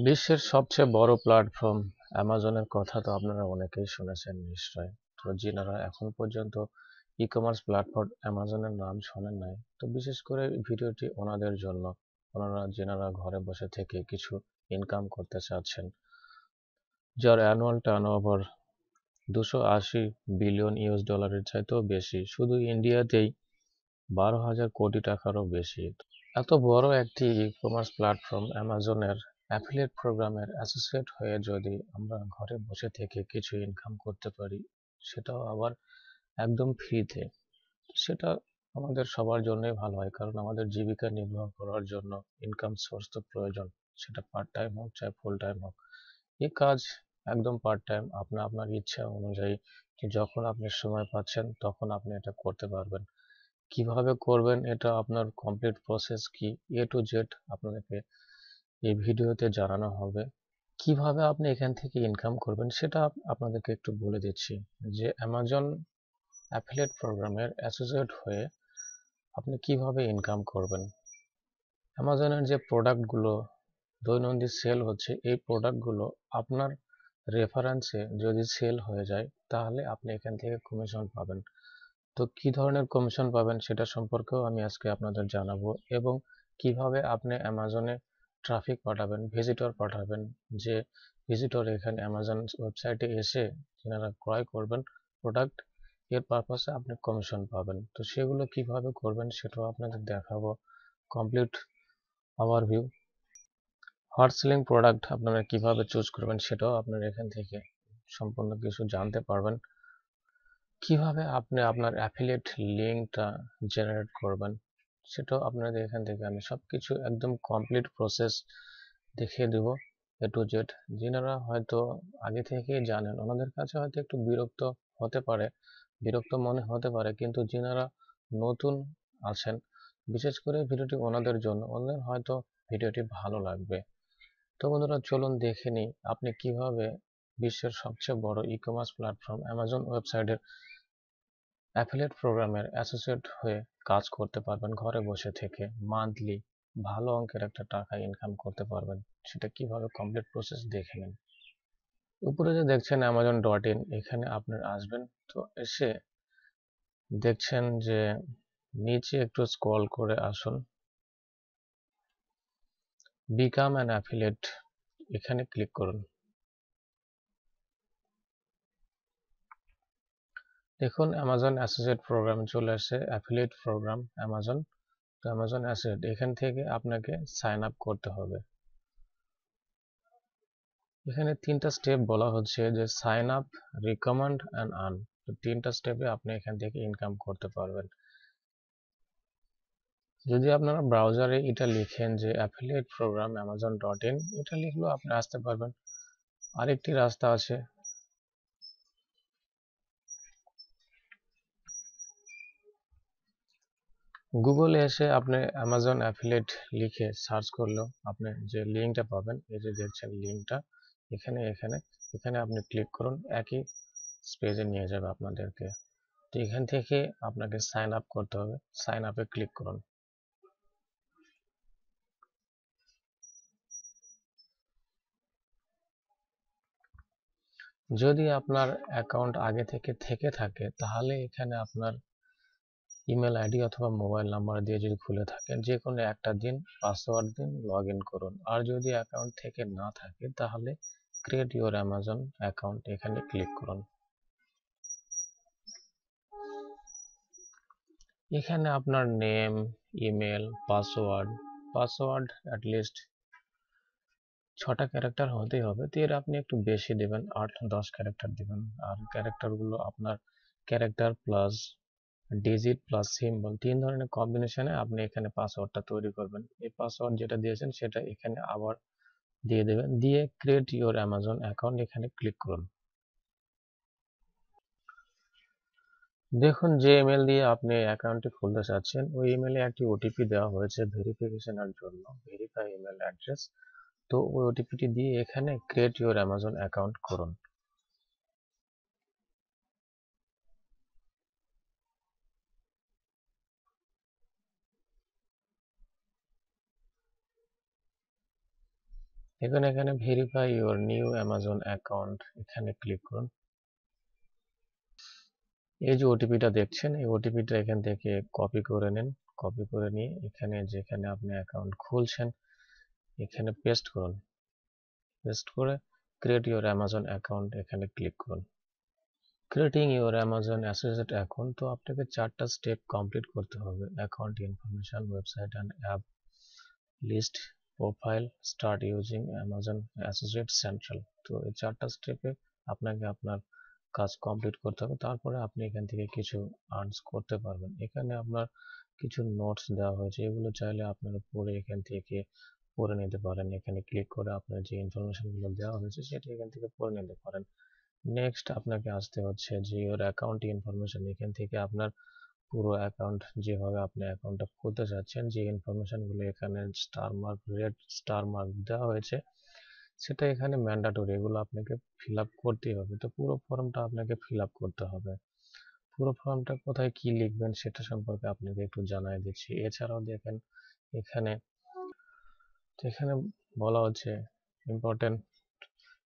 বিশ্বের সবচেয়ে বড় প্ল্যাটফর্ম অ্যামাজনের কথা তো আপনারা অনেকেই শুনেছেন নিশ্চয়। তো যিনারা এখন পর্যন্ত ই-কমার্স প্ল্যাটফর্ম অ্যামাজনের নাম শোনেন নাই, তো বিশেষ করে ভিডিওটি ওনাদের জন্য। ওনারা যিনারা ঘরে বসে থেকে কিছু ইনকাম করতে চাচ্ছেন, যার অ্যানুয়াল টার্নওভার 280 বিলিয়ন ইউএস ডলারের চাইতেও বেশি, শুধু ইন্ডিয়াতেই 12,000 কোটি টাকারও বেশি। এত বড় একটি ই-কমার্স প্ল্যাটফর্ম অ্যামাজনের অ্যাফিলিয়েট প্রোগ্রামের অ্যাসোসিয়েট হয়ে যদি আমরা ঘরে বসে থেকে কিছু ইনকাম করতে পারি, সেটাও আবার একদম ফ্রিতে, সেটা আমাদের সবার জন্যই ভালো হয়। কারণ আমাদের জীবিকা নির্বাহ করার জন্য ইনকাম সোর্স তো প্রয়োজন, সেটা পার্ট টাইম হোক চাই ফুল টাইম হোক। এই কাজ একদম পার্ট টাইম, আপনার ইচ্ছা অনুযায়ী যখন আপনি সময় পাচ্ছেন তখন আপনি এটা করতে পারবেন। কিভাবে করবেন এটা আপনার কমপ্লিট প্রসেস কি এ টু জেড আপনাদেরকে এই ভিডিওতে জানানো হবে। কিভাবে আপনি এখান থেকে ইনকাম করবেন সেটা আপনাদেরকে একটু বলে দিচ্ছি। যে অ্যামাজন অ্যাফিলিয়েট প্রোগ্রামের অ্যাসোসিয়েট হয়ে আপনি কিভাবে ইনকাম করবেন। অ্যামাজনের যে প্রোডাক্টগুলো দৈনন্দিন সেল হচ্ছে, এই প্রোডাক্টগুলো আপনার রেফারেন্সে যদি সেল হয়ে যায় তাহলে আপনি এখান থেকে কমিশন পাবেন। তো কি ধরনের কমিশন পাবেন সেটা সম্পর্কেও আমি আজকে আপনাদের জানাবো, এবং কিভাবে আপনি অ্যামাজনে ট্রাফিক পাঠাবেন, ভিজিটর পাঠাবেন, যে ভিজিটর এখানে অ্যামাজন ওয়েবসাইটে এসে যারা ক্রয় করবেন প্রোডাক্ট, এর পারপাসে আপনি কমিশন পাবেন। তো সেগুলো কিভাবে করবেন সেটাও আপনাদের দেখাবো। Complete overview. Hot selling product আপনারা কিভাবে চুজ করবেন সেটাও আপনারা এখান থেকে সম্পূর্ণ কিছু জানতে পারবেন। কিভাবে আপনি আপনার অ্যাফিলিয়েট লিঙ্কটা জেনারেট করবেন সেটাও আপনাদের এখান থেকে আমি সবকিছু একদম কমপ্লিট প্রসেস দেখিয়ে দেব এ টু জেড। যিনারা হয়তো আগে থেকেই জানেন ওনাদের কাছে হয়তো একটু বিরক্ত মনে হতে পারে, কিন্তু যিনারা নতুন আছেন বিশেষ করে ভিডিওটি ওনাদের জন্য, ওনাদের হয়তো ভিডিওটি ভালো লাগবে। তো বন্ধুরা চলুন দেখে নিই আপনি কিভাবে বিশ্বের সবচেয়ে বড় ই কমার্স প্ল্যাটফর্ম অ্যামাজন ওয়েবসাইটের অ্যাফিলিয়েট প্রোগ্রামের অ্যাসোসিয়েট হয়ে কাজ করতে পারবেন ঘরে বসে থেকে। মান্থলি ভালো অঙ্কের একটা টাকা ইনকাম করতে পারবেন। সেটা কিভাবে কমপ্লিট প্রসেস দেখে নিন। উপরে যে দেখছেন amazon.in, এখানে আপনার আসবেন। তো এসে দেখছেন যে নিচে একটু স্ক্রল করে আসুন, বিকাম অ্যান অ্যাফিলিয়েট, এখানে ক্লিক করুন। দেখুন অ্যামাজন অ্যাসোসিয়েট প্রোগ্রাম চলে আসে, অ্যাফিলিয়েট প্রোগ্রাম অ্যামাজন। তো অ্যামাজন অ্যাসোসিয়েট এখান থেকে আপনাকে সাইন আপ করতে হবে। এখানে তিনটা স্টেপ বলা হচ্ছে যে sign up, recommend and earn. তো তিনটা স্টেপে আপনি এখান থেকে ইনকাম করতে পারবেন। যদি আপনারা ব্রাউজারে এটা লিখেন যে অ্যাফিলিয়েট প্রোগ্রাম amazon.in, এটা লিখলেও আপনি আসতে পারবেন। আরেকটি রাস্তা আছে, গুগলে এসে আপনি অ্যামাজন অ্যাফিলিয়েট লিখে সার্চ করলেও আপনি যে লিঙ্কটা পাবেন, এই যে দেখছেন লিঙ্কটা, এখানে এখানে এখানে আপনি ক্লিক করুন, একই পেজে নিয়ে যাবে আপনাদেরকে। তো এখান থেকে আপনাকে সাইন আপ করতে হবে, সাইন আপে ক্লিক করুন। যদি আপনার অ্যাকাউন্ট আগে থেকে থাকে তাহলে এখানে আপনার ইমেল আইডি অথবা মোবাইল নাম্বার দিয়ে যদি খুলে থাকেন যে কোনো একটা দিন পাসওয়ার্ড দিন, লগ ইন করুন। আর যদি অ্যাকাউন্ট থেকে না থাকে তাহলে ক্রিয়েট ইউর অ্যামাজন অ্যাকাউন্ট, এখানে ক্লিক করুন। এখানে আপনার নেম, ইমেল, পাসওয়ার্ড অ্যাটলিস্ট 6টা ক্যারেক্টার হতেই হবে। তো এর আপনি একটু বেশি দেবেন, 8-10 ক্যারেক্টার দেবেন। আর ক্যারেক্টারগুলো আপনার character plus digit plus symbol, 3 ধরনের কম্বিনেশনে আপনি এখানে পাসওয়ার্ডটা তৈরি করবেন। এই পাসওয়ার্ড যেটা দিয়েছেন সেটা এখানে আবার দিয়ে দেবেন, দিয়ে ক্রিয়েট ইউর অ্যামাজন অ্যাকাউন্ট এখানে ক্লিক করুন। দেখুন যে ইমেল দিয়ে আপনি অ্যাকাউন্টটি খুলতে চাচ্ছেন ওই ইমেলে একটি ওটিপি দেওয়া হয়েছে ভেরিফিকেশনের জন্য, ভেরিফাই ইমেল অ্যাড্রেস। তো ওই ওটিপিটি দিয়ে এখানে ক্রিয়েট ইউর অ্যামাজন অ্যাকাউন্ট করুন। দেখুন এখানে verify your new Amazon account, এখানে ক্লিক করুন। এই যে ওটিপিটা দেখছেন, এই ওটিপিটা এখান থেকে কপি করে নিন। কপি করে নিয়ে এখানে যেখানে আপনি অ্যাকাউন্ট খুলছেন এখানে পেস্ট করুন। পেস্ট করে ক্রিয়েট ইউর অ্যামাজন অ্যাকাউন্ট এখানে ক্লিক করুন। Creating your Amazon associate account, তো আপনাকে 4টা স্টেপ কমপ্লিট করতে হবে। Account information, website and app list, profile, start using Amazon associate central. তো এই 4টা স্টেপে আপনাকে আপনার কাজ কমপ্লিট করতে হবে, তারপরে আপনি এখান থেকে কিছু আর্নস করতে পারবেন। এখানে আপনার কিছু নোটস দেওয়া হয়েছে, এগুলো চাইলে আপনারা পড়ে এখান থেকে পড়ে নিতে পারেন। এখানে ক্লিক করে আপনার যে ইনফরমেশনগুলো দেওয়া হয়েছে সেটা এখান থেকে পড়ে নিতে পারেন। নেক্সট আপনাকে আসতে হচ্ছে যে ইওর অ্যাকাউন্ট ইনফরমেশন, এখান থেকে আপনার পুরো অ্যাকাউন্ট যেভাবে আপনি অ্যাকাউন্টটা খুলতে চাচ্ছেন, যে ইনফরমেশনগুলো এখানে star mark, red star mark দেওয়া হয়েছে সেটা এখানে ম্যান্ডেটরি, এগুলো আপনাকে ফিল আপ করতেই হবে। তো পুরো ফর্মটা আপনাকে ফিল আপ করতে হবে। পুরো ফর্মটা কোথায় কি লিখবেন সেটা সম্পর্কে আপনাকে একটু জানাই দিচ্ছি। এছাড়াও দেখেন এখানে এখানে বলা হচ্ছে important,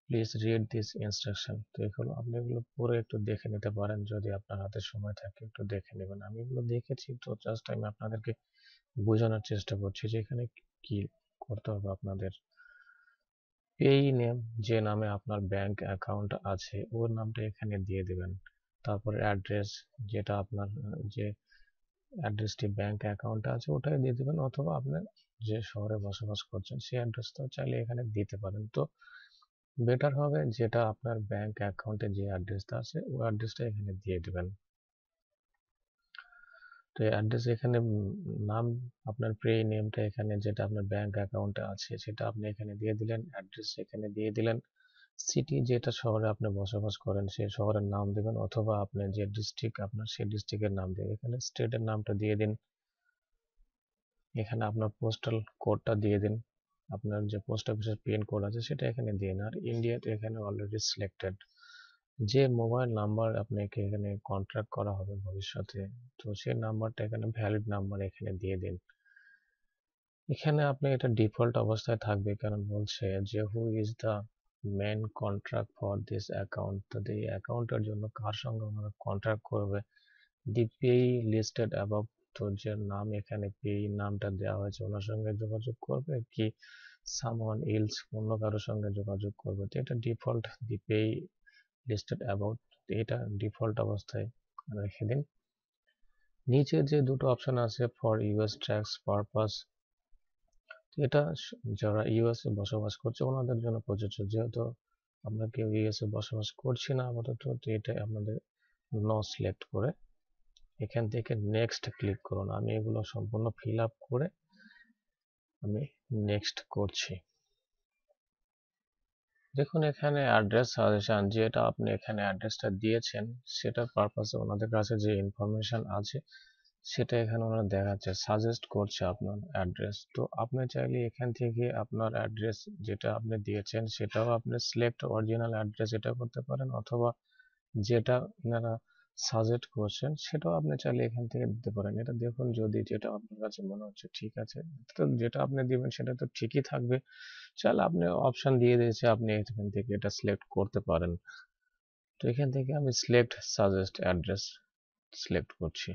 please read this instruction. তো এগুলো আপনি এগুলো পড়ে একটু দেখে নিতে পারেন, যদি আপনার হাতে সময় থাকে একটু দেখে নেবেন। আমি এগুলো দেখেছি, তো জাস্ট আমি আপনাদেরকে বোঝানোর চেষ্টা করছি যে এখানে কি করতে হবে আপনাদের। পেই নেম, যে নামে আপনার ব্যাংক অ্যাকাউন্ট আছে ওর নামটা এখানে দিয়ে দেবেন। তারপরে অ্যাড্রেস, যেটা আপনার যে অ্যাড্রেসটি ব্যাংক অ্যাকাউন্টে আছে ওটাই দিয়ে দেবেন, অথবা আপনার যে শহরে বসবাস করছেন সেই অ্যাড্রেসটাও চাইলে এখানে দিতে পারেন। তো বেটার হবে যেটা আপনার ব্যাংক অ্যাকাউন্টে যে অ্যাড্রেসটা আছে ওই অ্যাড্রেসটা এখানে দিয়ে দেবেন। তো অ্যাড্রেস এখানে নাম, আপনার প্রে নেমটা এখানে যেটা আপনার ব্যাংক অ্যাকাউন্টে আছে সেটা আপনি এখানে দিয়ে দিলেন, অ্যাড্রেস এখানে দিয়ে দিলেন, সিটি যেটা শহরে আপনি বসবাস করেন সেই শহরের নাম দেবেন, অথবা আপনি যে ডিস্ট্রিক্ট আপনার সেই ডিস্ট্রিক্টের নাম দেবেন। এখানে স্টেটের নামটা দিয়ে দিন। এখানে আপনার পোস্টাল কোডটা দিয়ে দিন, আপনার যে পোস্ট অফিসের পিন কোড আছে সেটা এখানে দিন। আর ইন্ডিয়াতে এখানে অলরেডি সিলেক্টেড, যে মোবাইল নাম্বার আপনাকে এখানে কন্ট্যাক্ট করা হবে ভবিষ্যতে, তো সেই নাম্বারটা এখানে ভ্যালিড নাম্বার এখানে দিয়ে দিন। এখানে আপনি এটা ডিফল্ট অবস্থায় থাকবে, কারণ বলছে যে who is the main contract for this account, তো এই অ্যাকাউন্টের জন্য কার সঙ্গে ওনারা কন্ট্রাক্ট করবে। দি পেই লিস্টেড অ্যাবভ, তো যে নাম এখানে পেই নামটা দেওয়া হয়েছে ওনার সঙ্গে যোগাযোগ করবে কি সামওয়ান এলস, অন্য কারোর সঙ্গে যোগাযোগ করবে। তো এটা ডিফল্ট দি পেই লিস্টেড অ্যাবাউট, এটা ডিফল্ট অবস্থায় রেখে দিন। নিচে যে দুটো অপশন আছে ফর ইউএস ট্যাক্স পারপাস, এটা যারা ইউএসএ বসবাস করছে ওনাদের জন্য প্রযোজ্য, যেহেতু আমরা কেউ ইউএসএ বসবাস করছি না আপাতত, তো এটা আপনাদের নো সিলেক্ট করে এখান থেকে নেক্সট ক্লিক করুন। আমি এগুলো সম্পূর্ণ ফিল আপ করে আমি নেক্সট করছি। দেখুন এখানে অ্যাড্রেস সাজেশন, যেটা আপনি এখানে অ্যাড্রেসটা দিয়েছেন সেটার পারপাসে ওনাদের কাছে যে ইনফরমেশন আছে সেটা এখানে ওনারা দেখাচ্ছে, সাজেস্ট করছে আপনার অ্যাড্রেস। তো আপনি চাইলে এখান থেকে আপনার অ্যাড্রেস যেটা আপনি দিয়েছেন সেটাও আপনি সিলেক্ট অরিজিনাল অ্যাড্রেস এটা করতে পারেন, অথবা যেটা ওনারা সাজেস্ট করছেন সেটাও আপনি চাইলে এখান থেকে দিতে পারেন। এটা দেখুন যদি যেটা আপনার কাছে মনে হচ্ছে ঠিক আছে, তো যেটা আপনি দিবেন সেটা তো ঠিকই থাকবে। চাইলে আপনি অপশন দিয়ে দিয়েছে, আপনি এখান থেকে এটা সিলেক্ট করতে পারেন। তো এখান থেকে আমি সিলেক্ট সাজেস্ট অ্যাড্রেস সিলেক্ট করছি।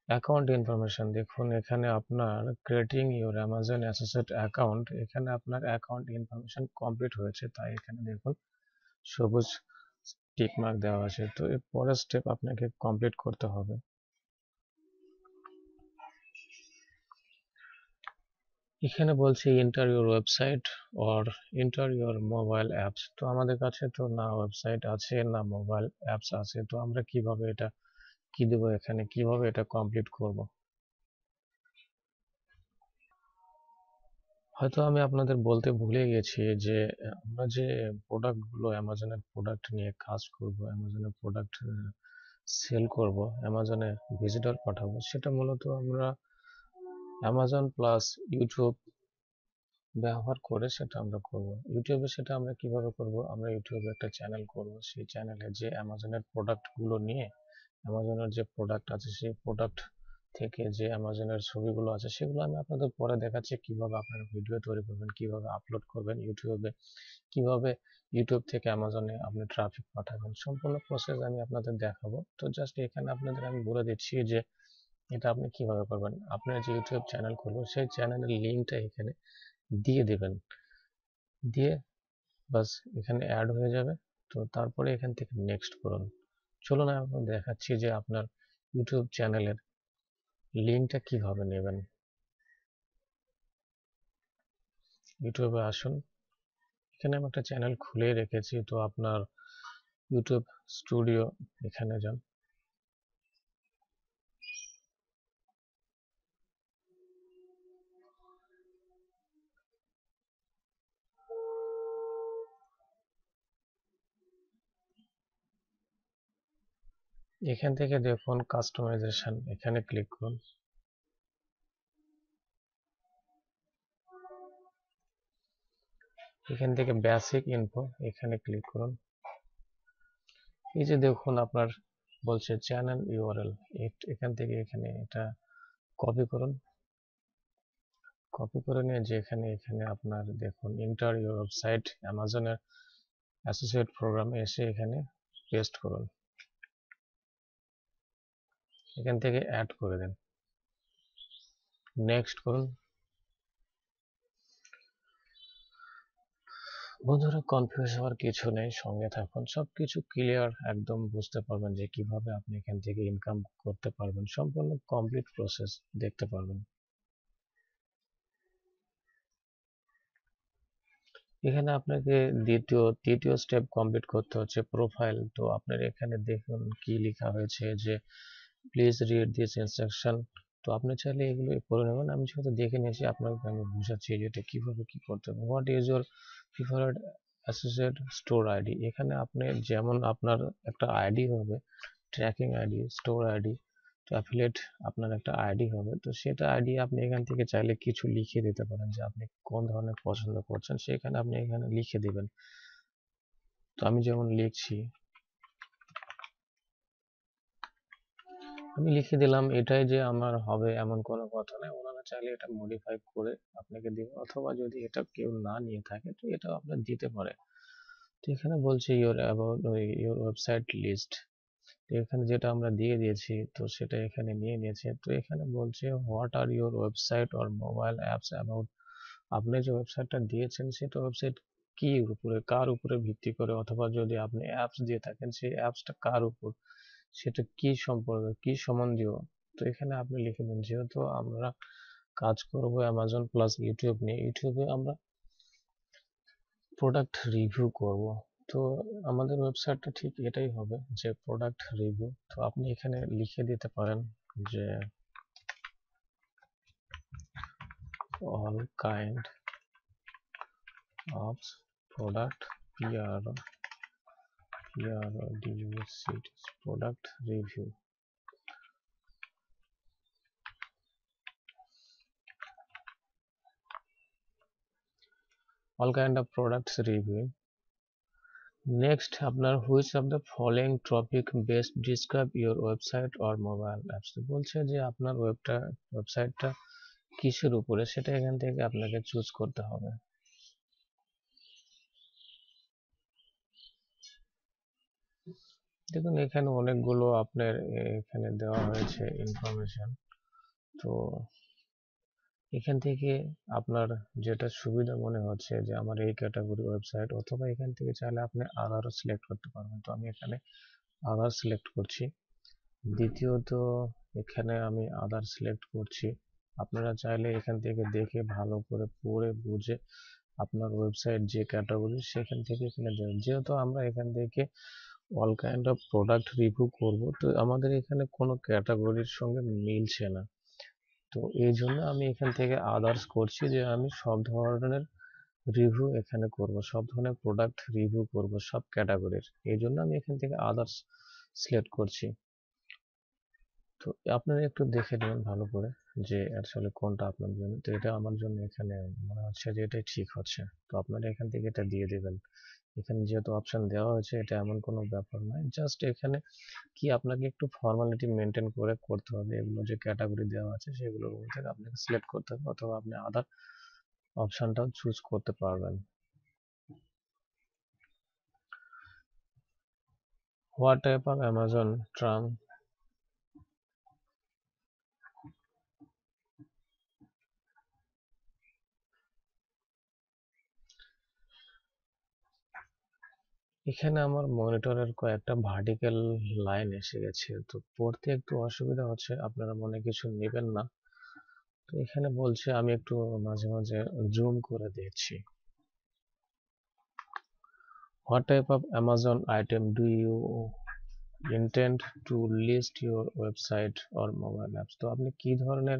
অ্যাকাউন্ট ইনফরমেশন, দেখুন এখানে আপনার creating your Amazon associate account, এখানে আপনার অ্যাকাউন্ট ইনফরমেশন কমপ্লিট হয়েছে, তাই এখানে দেখুন সবুজ টিক মার্ক দেওয়া আছে। তো এর পরের স্টেপ আপনাকে কমপ্লিট করতে হবে। এখানে বলছে enter your website or enter your mobile apps. তো আমাদের কাছে তো না ওয়েবসাইট আছে না মোবাইল অ্যাপস আছে, তো আমরা কিভাবে এটা কি দেবো, এখানে কিভাবে এটা কমপ্লিট করব। হয়তো আমি আপনাদের বলতে ভুলে গেছি যে আমরা যে প্রোডাক্টগুলো অ্যামাজনের প্রোডাক্ট নিয়ে কাজ করব, অ্যামাজনের প্রোডাক্ট সেল করব, অ্যামাজনে ভিজিটর পাঠাবো, সেটা মূলত আমরা অ্যামাজন প্লাস ইউটিউব ব্যবহার করে সেটা আমরা করব। ইউটিউবে সেটা আমরা কিভাবে করব, আমরা ইউটিউবে একটা চ্যানেল করব, সেই চ্যানেলে যে অ্যামাজনের প্রোডাক্টগুলো নিয়ে অ্যামাজনের যে প্রোডাক্ট আছে সেই প্রোডাক্ট থেকে যে অ্যামাজনের ছবিগুলো আছে সেগুলো আমি আপনাদের পরে দেখাচ্ছি, কিভাবে আপনারা ভিডিও তৈরি করবেন, কিভাবে আপলোড করবেন ইউটিউবে, কিভাবে ইউটিউব থেকে অ্যামাজনে আপনি ট্রাফিক পাঠাবেন, সম্পূর্ণ প্রসেস আমি আপনাদের দেখাবো। তো জাস্ট এখানে আপনাদের আমি বলে দিচ্ছি যে এটা আপনি কিভাবে করবেন। আপনার যে ইউটিউব চ্যানেল করবেন সেই চ্যানেলের লিঙ্কটা এখানে দিয়ে দেবেন, দিয়ে বাস এখানে অ্যাড হয়ে যাবে। তো তারপরে এখান থেকে নেক্সট করুন। চলুন আমি আপনাদের দেখাচ্ছি যে আপনার ইউটিউব চ্যানেলের লিঙ্কটা কিভাবে নেবেন। ইউটিউবে আসুন, এখানে আমি একটা চ্যানেল খুলে রেখেছি। তো আপনার ইউটিউব স্টুডিও এখানে যান, এখান থেকে দেখুন কাস্টমাইজেশন, এখানে ক্লিক করুন। এখান থেকে বেসিক ইনফো এখানে ক্লিক করুন। এই যে দেখুন আপনার বলছে চ্যানেল ইউআরএল, এখান থেকে এখানে এটা কপি করুন। কপি করে নিয়ে যে এখানে আপনার দেখুন এন্টার ইউর ওয়েবসাইট অ্যামাজনের অ্যাসোসিয়েট প্রোগ্রামে এসে এখানে পেস্ট করুন। এখান থেকে অ্যাড করে দেন, নেক্সট করুন। বন্ধুরা কনফিউজ হওয়ার কিছু নেই, সঙ্গে থাকুন, সবকিছু ক্লিয়ার একদম বুঝতে পারবেন যে কিভাবে আপনি এখান থেকে ইনকাম করতে পারবেন, সম্পূর্ণ কমপ্লিট প্রসেস দেখতে পারবেন। এখানে আপনাকে তৃতীয় স্টেপ কমপ্লিট করতে হচ্ছে প্রোফাইল। তো আপনার এখানে দেখুন কি লেখা হয়েছে যে প্লিজ রিড দিস ইনস্ট্রাকশন। তো আপনি চাইলে এগুলো পড়ে নেবেন, আমি যেহেতু দেখে নিয়েছি আপনাকে আমি বুঝাচ্ছি যে এটা কিভাবে কি করতে হবে। What is your preferred associate store ID. এখানে আপনি যেমন আপনার একটা আইডি হবে, ট্র্যাকিং আইডি, স্টোর আইডি, তো অ্যাফিলিয়েট আপনার একটা আইডি হবে। তো সেটা আইডি আপনি এখান থেকে চাইলে কিছু লিখে দিতে পারেন যে আপনি কোন ধরনের পছন্দ করছেন, সেখানে আপনি এখানে লিখে দিবেন। তো আমি যেমন লিখছি, আমি লিখে দিলাম, এটাই যে আমার হবে এমন কোনো কথা নয়, ওনারা চাইলে এটা মডিফাই করে আপনাকে দিবে, অথবা যদি এটা কেউ না নিয়ে থাকে তো এটাও আপনার দিতে পারে। তো এখানে বলছে your about your website list. তো এখানে যেটা আমরা দিয়ে দিয়েছি তো সেটা এখানে নিয়ে নিয়েছে। তো এখানে বলছে what are your website or mobile apps about. আপনি যে ওয়েবসাইটটা দিয়েছেন সেটা ওয়েবসাইট কি উপরে, কার উপরে ভিত্তি করে, অথবা যদি আপনি অ্যাপস দিয়ে থাকেন সেই অ্যাপসটা কার উপর, সেটা কি সম্পর্কে, কি সম্বন্ধীয়। তো এখানে আপনি লিখে দিন, যেহেতু আমরা কাজ করব অ্যামাজন প্লাস ইউটিউব নিয়ে, ইউটিউবে আমরা প্রোডাক্ট রিভিউ করব। তো আমাদের ওয়েবসাইটটা ঠিক এটাই হবে যে প্রোডাক্ট রিভিউ। তো আপনি এখানে লিখে দিতে পারেন যে all kind of product product review. all kind of products review. Next আপনার which of the following topic best describe your website or mobile apps। বলছে যে আপনার ওয়েবসাইটটা কিসের উপরে, সেটা এখান থেকে আপনাকে চুজ করতে হবে। দেখুন এখানে অনেকগুলো আপনার এখানে দেওয়া হয়েছে ইনফরমেশন। তো এখান থেকে আপনার যেটা সুবিধা মনে হচ্ছে যে আমার এই ক্যাটাগরি ওয়েবসাইট, অথবা এখান থেকে চাইলে আপনি আদারও সিলেক্ট করতে পারবেন। তো আমি এখানে আদার সিলেক্ট করছি। দ্বিতীয়ত এখানে আমি আদার সিলেক্ট করছি। আপনারা চাইলে এখান থেকে দেখে ভালো করে পড়ে বুঝে আপনার ওয়েবসাইট যে ক্যাটাগরি সেখান থেকে এখানে দেবেন। যেহেতু আমরা এখান থেকে all kind of product review করব, তো আমাদের এখানে কোনো ক্যাটাগরির সঙ্গে মিলছে না। তো এই জন্য আমি এখান থেকে আদার্স করছি, যে আমি সব ধরনের রিভিউ এখানে করব, সব ধরনের প্রোডাক্ট রিভিউ করব সব ক্যাটাগরির। এই জন্য আমি এখান থেকে আদার্স সিলেক্ট করছি। তো আপনারা একটু দেখে নেবেন ভালো করে যে আসলে কোনটা আপনার জন্য। তো এটা আমার জন্য এখানে মনে হচ্ছে যে এটাই ঠিক হচ্ছে। তো আপনারা এখান থেকে এটা দিয়ে দেবেন। এখানে যেহেতু অপশন দেওয়া হয়েছে, এটা এমন কোনো ব্যাপার নয়, জাস্ট এখানে কি আপনাকে একটু ফর্মালিটি মেনটেন করে করতে হবে। এগুলো যে ক্যাটাগরি দেওয়া আছে সেগুলোর মধ্যে আপনাকে সিলেক্ট করতে হবে, অথবা আপনি আদার অপশনটাও চুজ করতে পারবেন। What type of Amazon tram? এখানে আমার মনিটরের কয়েকটা ভার্টিক্যাল লাইন এসে গেছে, তো পড়তে একটু অসুবিধা হচ্ছে, আপনারা মনে কিছু নেবেন না। তো এখানে বলছে, আমি একটু মাঝে মাঝে জুম করে দিচ্ছি। What type of Amazon item do you intend to list your website or mobile apps? তো আপনি কি ধরনের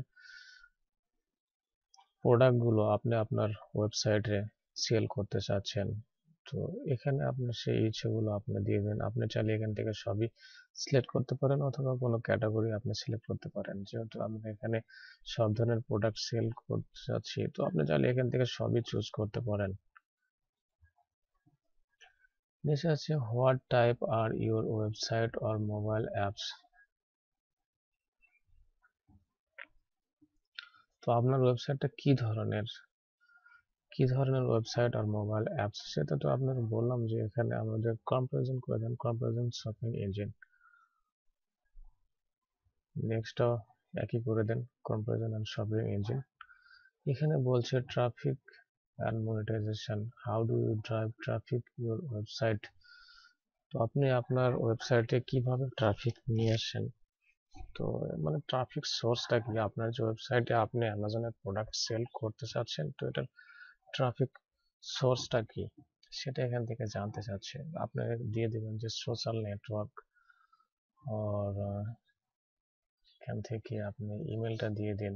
প্রোডাক্টগুলো আপনি আপনার ওয়েবসাইটে সেল করতে চাচ্ছেন? তো এখানে আপনার সেই ইচ্ছেগুলো আপনি দিয়ে দিন। আপনি চাইলে এখান থেকে সবই সিলেক্ট করতে পারেন, অথবা কোনো ক্যাটাগরি আপনি সিলেক্ট করতে পারেন। যেহেতু আমরা এখানে সব ধরনের প্রোডাক্ট সেল করতে চাচ্ছি, তো আপনি চাইলে এখান থেকে সবই চুজ করতে পারেন। নিচে আছে what type are your website or mobile apps. তো আপনার ওয়েবসাইটটা কি ধরনের ওয়েবসাইট আর মোবাইল অ্যাপস, সেটা তো আপনাকে বললাম যে এখানে আমাদের কম্পারিজন করে দেন, কম্পারিজন শপিং ইঞ্জিন। নেক্সটটাও একই করে দেন, কম্পারিজন এন্ড শপিং ইঞ্জিন। এখানে বলছে traffic and monetization, how do you drive traffic your website. তো আপনি আপনার ওয়েবসাইটে কিভাবে ট্রাফিক নিয়ে আসেন, তো মানে ট্রাফিক সোর্সটা কি, আপনার যে ওয়েবসাইটে আপনি অ্যামাজনের প্রোডাক্ট সেল করতে চাচ্ছেন, তো এটার ট্রাফিক সোর্সটা কি সেটা এখান থেকে জানতে চাচ্ছে। আপনাকে দিয়ে দেবেন যে সোশ্যাল নেটওয়ার্ক, আর এখান থেকে আপনি ইমেলটা দিয়ে দিন,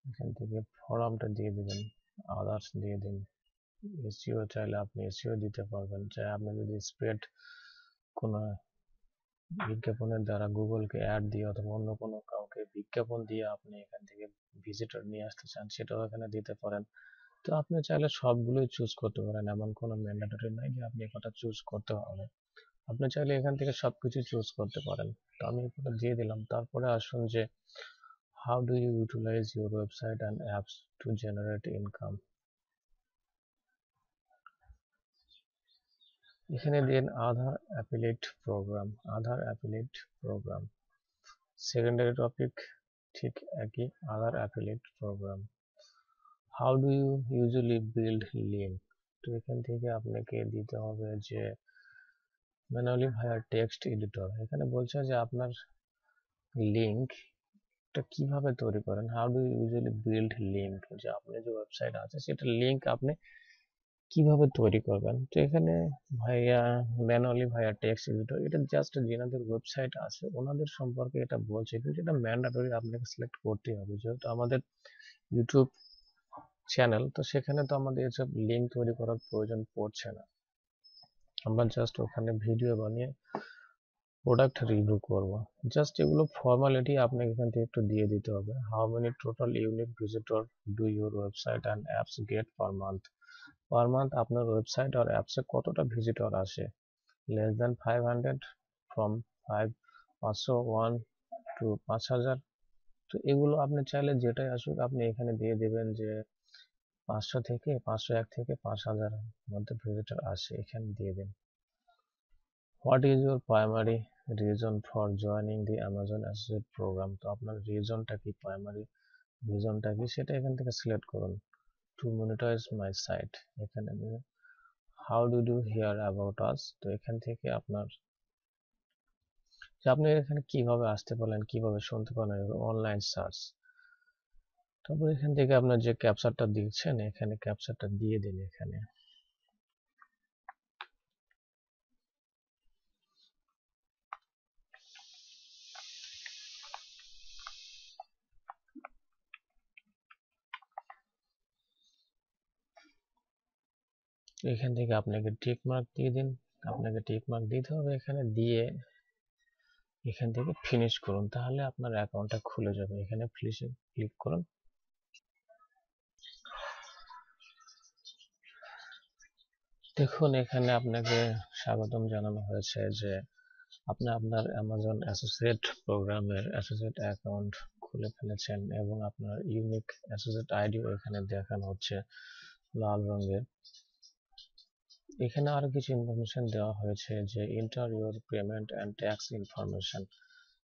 এখান থেকে ফর্মটা দিয়ে দিবেন, আদার্স দিয়ে দিন। এসইও চাইলে আপনি এসইও দিতে পারবেন, চাই আপনি যদি স্প্রেড কোনো বিজ্ঞাপনের দ্বারা গুগলকে অ্যাড দিয়ে অথবা অন্য কোনো কাউকে বিজ্ঞাপন দিয়ে আপনি এখান থেকে ভিজিটর নিয়ে আসতে চান, সেটাও এখানে দিতে পারেন। তো আপনি চাইলে সবগুলোই চুজ করতে পারেন, এমন কোনো ম্যান্ডেটরি নাই যে আপনি একটা চুজ করতে হবে। আপনি চাইলে এখান থেকে সবকিছু চুজ করতে পারেন। তো আমি এটা দিয়ে দিলাম। তারপরে আসুন যে how do you utilize your website and apps to generate income. এখানে দিন আধার অ্যাফিলিয়েট প্রোগ্রাম, আধার অ্যাফিলিয়েট প্রোগ্রাম। সেকেন্ডারি টপিক ঠিক একই, আধার affiliate program. How do you usually build link. তো এখান থেকে আপনাকে দিতে হবে যে ম্যানুয়ালি ভায়া টেক্সট এডিটর। এখানে বলছে যে আপনার লিঙ্কটা কিভাবে তৈরি করেন, how do usually build link, যে আপনার যে ওয়েবসাইট আছে সেটা লিঙ্ক আপনি কিভাবে তৈরি করবেন। তো এখানে ভাইয়া ম্যানুয়ালি ভাইয়া টেক্সট এডিটর, এটা জাস্ট যেনাদের ওয়েবসাইট আছে ওনাদের সম্পর্কে এটা বলছে, কিন্তু এটা ম্যান্ডেটরি আপনাকে সিলেক্ট করতেই হবে, যেহেতু আমাদের ইউটিউব চ্যানেল, তো সেখানে তো আমাদের এসব লিঙ্ক তৈরি করার প্রয়োজন পড়ছে না। আমরা জাস্ট ওখানে ভিডিও বানিয়ে প্রোডাক্ট রিভিউ করব। জাস্ট এগুলো ফর্মালিটি আপনাকে এখান থেকে একটু দিয়ে দিতে হবে। How many total unique visitor do your website and apps get per month. Per month আপনার ওয়েবসাইট আর অ্যাপসে কতটা ভিজিটর আসে? Less than 500, from 500 1 to 5000। তো এগুলো আপনি চাইলে যেটাই আসুক আপনি এখানে দিয়ে দেবেন যে 501 থেকে 5000 মধ্যে ভিজিটর আসে, এখানে দিয়ে দিন। What is your primary reason for joining the Amazon associate program. তো আপনার রিজনটা কি, প্রাইমারি রিজনটা কি সেটা এখান থেকে সিলেক্ট করুন। টু মনিটাইজ মাই সাইট, এখানে দেবেন। How do you hear about us. তো এখান থেকে আপনার যে আপনি এখানে কিভাবে আসতে পারলেন, কিভাবে শুনতে পারলেন, অনলাইন সার্চ। তারপর এখান থেকে আপনার যে ক্যাপচারটা দিচ্ছেন এখানে ক্যাপচারটা দিয়ে দিন। এখান থেকে আপনাকে টিক মার্ক দিয়ে দিন, আপনাকে টিক মার্ক দিতে হবে, এখানে দিয়ে এখান থেকে ফিনিশ করুন, তাহলে আপনার অ্যাকাউন্টটা খুলে যাবে। এখানে ফিনিশে ক্লিক করুন। দেখুন, এখানে আপনাকে স্বাগতম জানানো হয়েছে যে আপনি আপনার অ্যামাজন অ্যাসোসিয়েট প্রোগ্রামের অ্যাসোসিয়েট অ্যাকাউন্ট খুলে ফেলেছেন এবং আপনার ইউনিক অ্যাসোসিয়েট আইডিও এখানে দেখানো হচ্ছে লাল রঙের। এখানে আরো কিছু ইনফরমেশন দেওয়া হয়েছে যে enter your payment and tax information.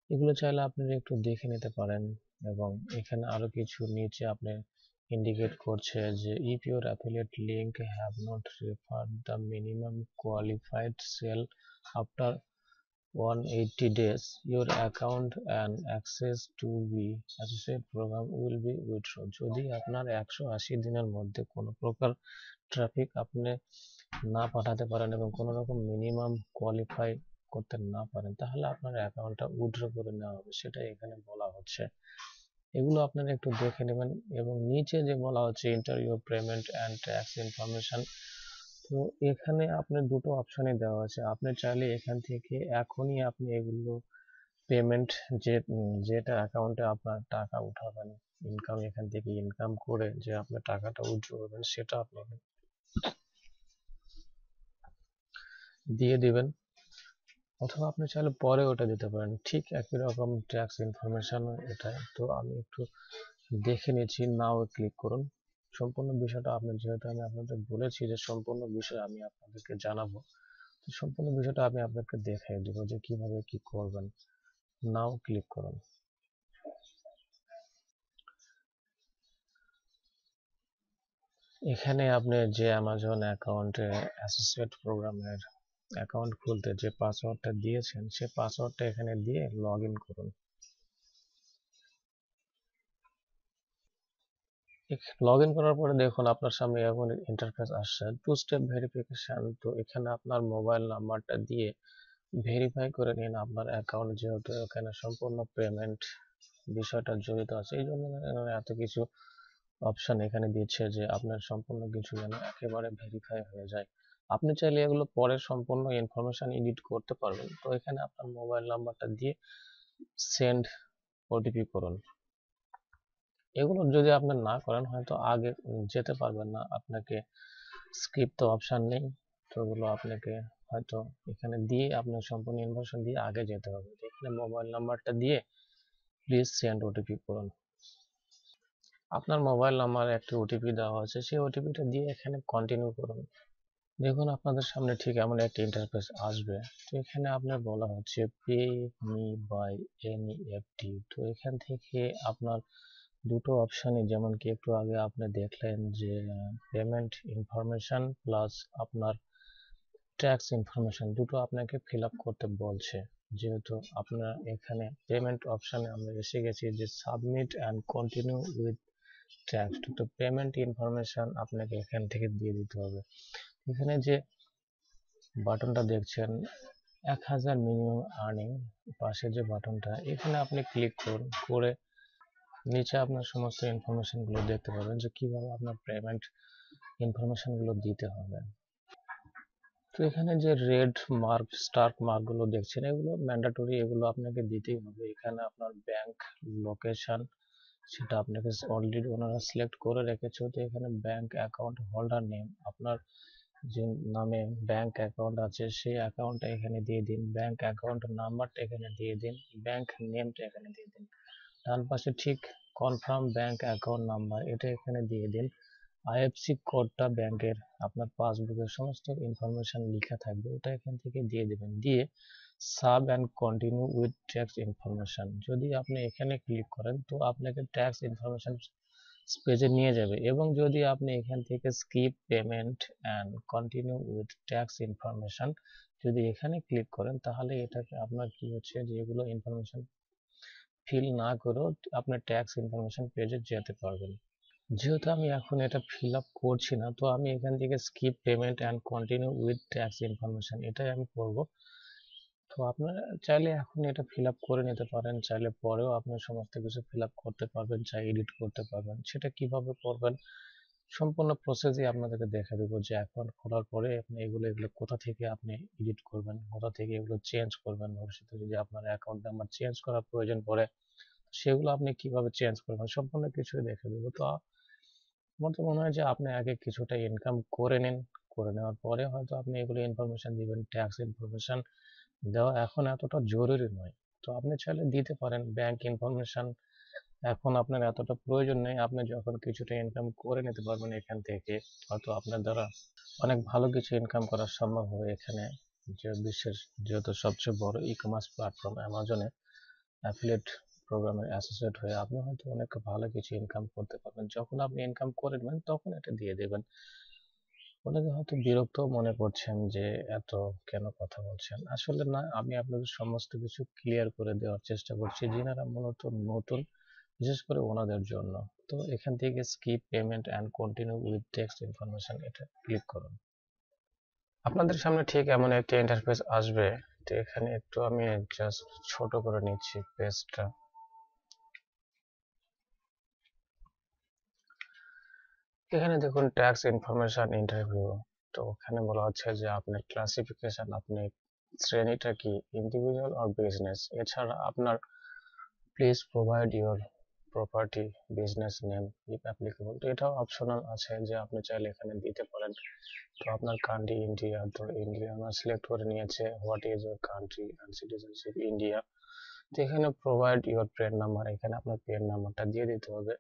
এগুলো চাইলে আপনারা একটু দেখে নিতে পারেন এবং এখানে আরো কিছু নিচে আপনি ইন্ডিকেট করছে যে if your affiliate link have not referred the minimum qualified sale after 180 days, your account and access to the associate program will be withdrawn. যদি আপনার 180 দিনের মধ্যে কোনো প্রকার ট্রাফিক আপনি না পাঠাতে পারেন এবং কোনো রকম মিনিমাম কোয়ালিফাই করতে না পারেন, তাহলে আপনার অ্যাকাউন্টটা উইথড্র করে নেওয়া হবে, সেটাই এখানে বলা হচ্ছে। এগুলো আপনারা একটু দেখে নেবেন। এবং নিচে যে বলা হচ্ছে enter your payment and tax information, তো এখানে আপনার দুটো অপশনই দেওয়া আছে। আপনি চাইলে এখান থেকে এখনই আপনি এগুলো পেমেন্ট যেটা অ্যাকাউন্টে আপনার টাকা উঠাবেন, ইনকাম এখান থেকে ইনকাম করে যে আপনার টাকাটা উইথড্র করবেন, সেটা আপনি দিয়ে দিবেন, অথবা আপনি চাইলে পরে ওটা দিতে পারেন। ঠিক একই রকম ট্যাক্স ইনফরমেশন এটাই। তো আমি একটু দেখে নিচ্ছি, নাও ক্লিক করুন। সম্পূর্ণ বিষয়টা যেহেতু আমি আপনাদের বলেছি যে সম্পূর্ণ বিষয় আমি আপনাদেরকে জানাবো, তো সম্পূর্ণ বিষয়টা আমি আপনাকে দেখিয়ে দেবো যে কিভাবে কি করবেন। নাও ক্লিক করুন। এখানে আপনি যে অ্যামাজন অ্যাকাউন্টে অ্যাসোসিয়েট প্রোগ্রামের অ্যাকাউন্ট খুলতে যে পাসওয়ার্ডটা দিয়েছেন, সেই পাসওয়ার্ডটা এখানে দিয়ে লগ ইন করুন। লগ ইন করার পরে দেখুন আপনার সামনে এমন ইন্টারফেস আসছে, টু স্টেপ ভেরিফিকেশন। তো এখানে আপনার মোবাইল নাম্বারটা দিয়ে ভেরিফাই করে নিন আপনার অ্যাকাউন্ট, যেহেতু এখানে সম্পূর্ণ পেমেন্ট বিষয়টা জড়িত আছে, এই জন্য এত কিছু অপশন এখানে দিচ্ছে যে আপনার সম্পূর্ণ কিছু যেন একেবারে ভেরিফাই হয়ে যায়। আপনি চাইলে এগুলো পরে সম্পূর্ণ ইনফরমেশন এডিট করতে পারবেন। তো এখানে আপনার মোবাইল নাম্বারটা দিয়ে সেন্ড ওটিপি করুন। এগুলো যদি আপনি না করেন হয়তো আগে যেতে পারবেন না, আপনাকে স্কিপ তো অপশন নেই, তো এগুলো আপনাকে হয়তো এখানে দিয়ে আপনার সম্পূর্ণ ইনফরমেশন দিয়ে আগে যেতে হবে। এখানে মোবাইল নাম্বারটা দিয়ে প্লিজ সেন্ড ওটিপি করুন। আপনার মোবাইল নাম্বারে একটি ওটিপি দেওয়া আছে, সেই ওটিপিটা দিয়ে এখানে কন্টিনিউ করুন। দেখুন আপনাদের সামনে ঠিক এমন একটা ইন্টারফেস আসবে। তো এখানে আপনার বলা হচ্ছে পে মি বাই এনইএফটি। তো এখান থেকে আপনার দুটো অপশনই, যেমন কি একটু আগে আপনি দেখলেন যে পেমেন্ট ইনফরমেশন প্লাস আপনার ট্যাক্স ইনফরমেশন, দুটো আপনাকে ফিল আপ করতে বলছে। যেহেতু আপনার এখানে পেমেন্ট অপশনে আমরা এসে গেছি যে submit and continue with tax, তো পেমেন্ট ইনফরমেশন আপনাকে এখান থেকে দিয়ে দিতে হবে। এখানে যে বাটনটা দেখছেন 1000 মিনিমাম আর্নিং, পাশে যে বাটনটা, এখানে আপনি ক্লিক করুন। করে নিচে আপনার সমস্ত ইনফরমেশন গুলো দেখতে পাবেন যে কিভাবে আপনার পেমেন্ট ইনফরমেশন গুলো দিতে হবে। তো এখানে যে রেড মার্ক স্টার মার্ক গুলো দেখছেন, এগুলো ম্যান্ডেটরি, এগুলো আপনাকে দিতেই হবে। এখানে আপনার ব্যাংক লোকেশন, সেটা আপনাকে অলরেডি ওনারা সিলেক্ট করে রেখেছে। তো এখানে ব্যাংক অ্যাকাউন্ট হোল্ডার নেম, আপনার যে নামে ব্যাংক অ্যাকাউন্ট আছে সেই অ্যাকাউন্টটা এখানে দিয়ে দিন, ব্যাংক অ্যাকাউন্ট নাম্বারটা এখানে দিয়ে দিন, ব্যাংক নেমটা এখানে দিয়ে দিন। ডান পাশে ঠিক কনফার্ম ব্যাংক অ্যাকাউন্ট নাম্বার, এটা এখানে দিয়ে দিন। আইএফসি কোডটা ব্যাংকের আপনার পাসবুকের সমস্ত ইনফরমেশন লেখা থাকবে, ওটা এখান থেকে দিয়ে দেবেন। দিয়ে sub and continue with tax information, যদি আপনি এখানে ক্লিক করেন তো আপনাকে ট্যাক্স ইনফরমেশন পেজে নিয়ে যাবে। এবং যদি আপনি এখান থেকে skip payment and continue with tax information যদি এখানে ক্লিক করেন, তাহলে এটাকে আপনার কি হচ্ছে যে এগুলো ইনফরমেশন ফিল না করেও আপনার ট্যাক্স ইনফরমেশন পেজে যেতে পারবেন। যেহেতু আমি এখন এটা ফিল আপ করছি না, তো আমি এখান থেকে skip payment and continue with tax information এটাই আমি করব। তো আপনারা চাইলে এখন এটা ফিল আপ করে নিতে পারেন, চাইলে পরেও আপনি সমস্ত কিছু ফিল আপ করতে পারবেন, চাই এডিট করতে পারবেন। সেটা কিভাবে করবেন সম্পূর্ণ প্রসেসই আপনাদেরকে দেখা দেবো, যে অ্যাকাউন্ট খোলার পরে আপনি এগুলো কোথা থেকে আপনি এডিট করবেন, কোথা থেকে এগুলো চেঞ্জ করবেন। ভবিষ্যতে যদি আপনার অ্যাকাউন্ট নাম্বার চেঞ্জ করার প্রয়োজন পড়ে, সেগুলো আপনি কিভাবে চেঞ্জ করবেন সম্পূর্ণ কিছুই দেখে দেবো। তো আমার তো মনে হয় যে আপনি আগে কিছুটা ইনকাম করে নিন, করে নেওয়ার পরে হয়তো আপনি এগুলো ইনফরমেশন দিবেন। ট্যাক্স ইনফরমেশন দেওয়া এখন এতটা জরুরি নয়, তো আপনি চাইলে দিতে পারেন। ব্যাংক ইনফরমেশন এখন আপনার এতটা প্রয়োজন নেই। আপনি যখন কিছুটা ইনকাম করে নিতে পারবেন এখান থেকে, হয়তো আপনার দ্বারা অনেক ভালো কিছু ইনকাম করা সম্ভব হবে এখানে। যে বিশ্বের যেহেতু সবচেয়ে বড় ই কমার্স প্ল্যাটফর্ম অ্যামাজনে অ্যাফিলিয়েট প্রোগ্রামের অ্যাসোসিয়েট হয়ে আপনি হয়তো অনেক ভালো কিছু ইনকাম করতে পারবেন। যখন আপনি ইনকাম করে নেবেন তখন এটা দিয়ে দেবেন। অনেকে হয়তো বিরক্ত মনে করছেন যে এত কেন কথা বলছেন। আসলে না, আমি আপনাদের সমস্ত কিছু ক্লিয়ার করে দেওয়ার চেষ্টা করছি যিনারা মূলত নতুন, বিশেষ করে ওনাদের জন্য। তো এখান থেকে skip payment and continue with text information এটা ক্লিক করুন। আপনাদের সামনে ঠিক এমন একটি ইন্টারফেস আসবে। তো এখানে একটু আমি জাস্ট ছোট করে নিচ্ছি পেজটা। এখানে দেখুন ট্যাক্স ইনফরমেশন ইন্টারভিউ। তো ওখানে বলা হচ্ছে যে আপনার ক্লাসিফিকেশন, আপনি শ্রেণীটা কি, ইন্ডিভিজুয়াল অর বিজনেস। এছাড়া আপনার please provide your property business name if applicable. তো এটাও অপশনাল আছে যে আপনি চাইলে এখানে দিতে পারেন। তো আপনার কান্ট্রি ইন্ডিয়া, তো ইন্ডিয়া আমরা সিলেক্ট করে নিয়েছে। What is your country and citizenship India. তো এখানে প্রোভাইড ইউর পেন নাম্বার, এখানে আপনার পেন নাম্বারটা দিয়ে দিতে হবে।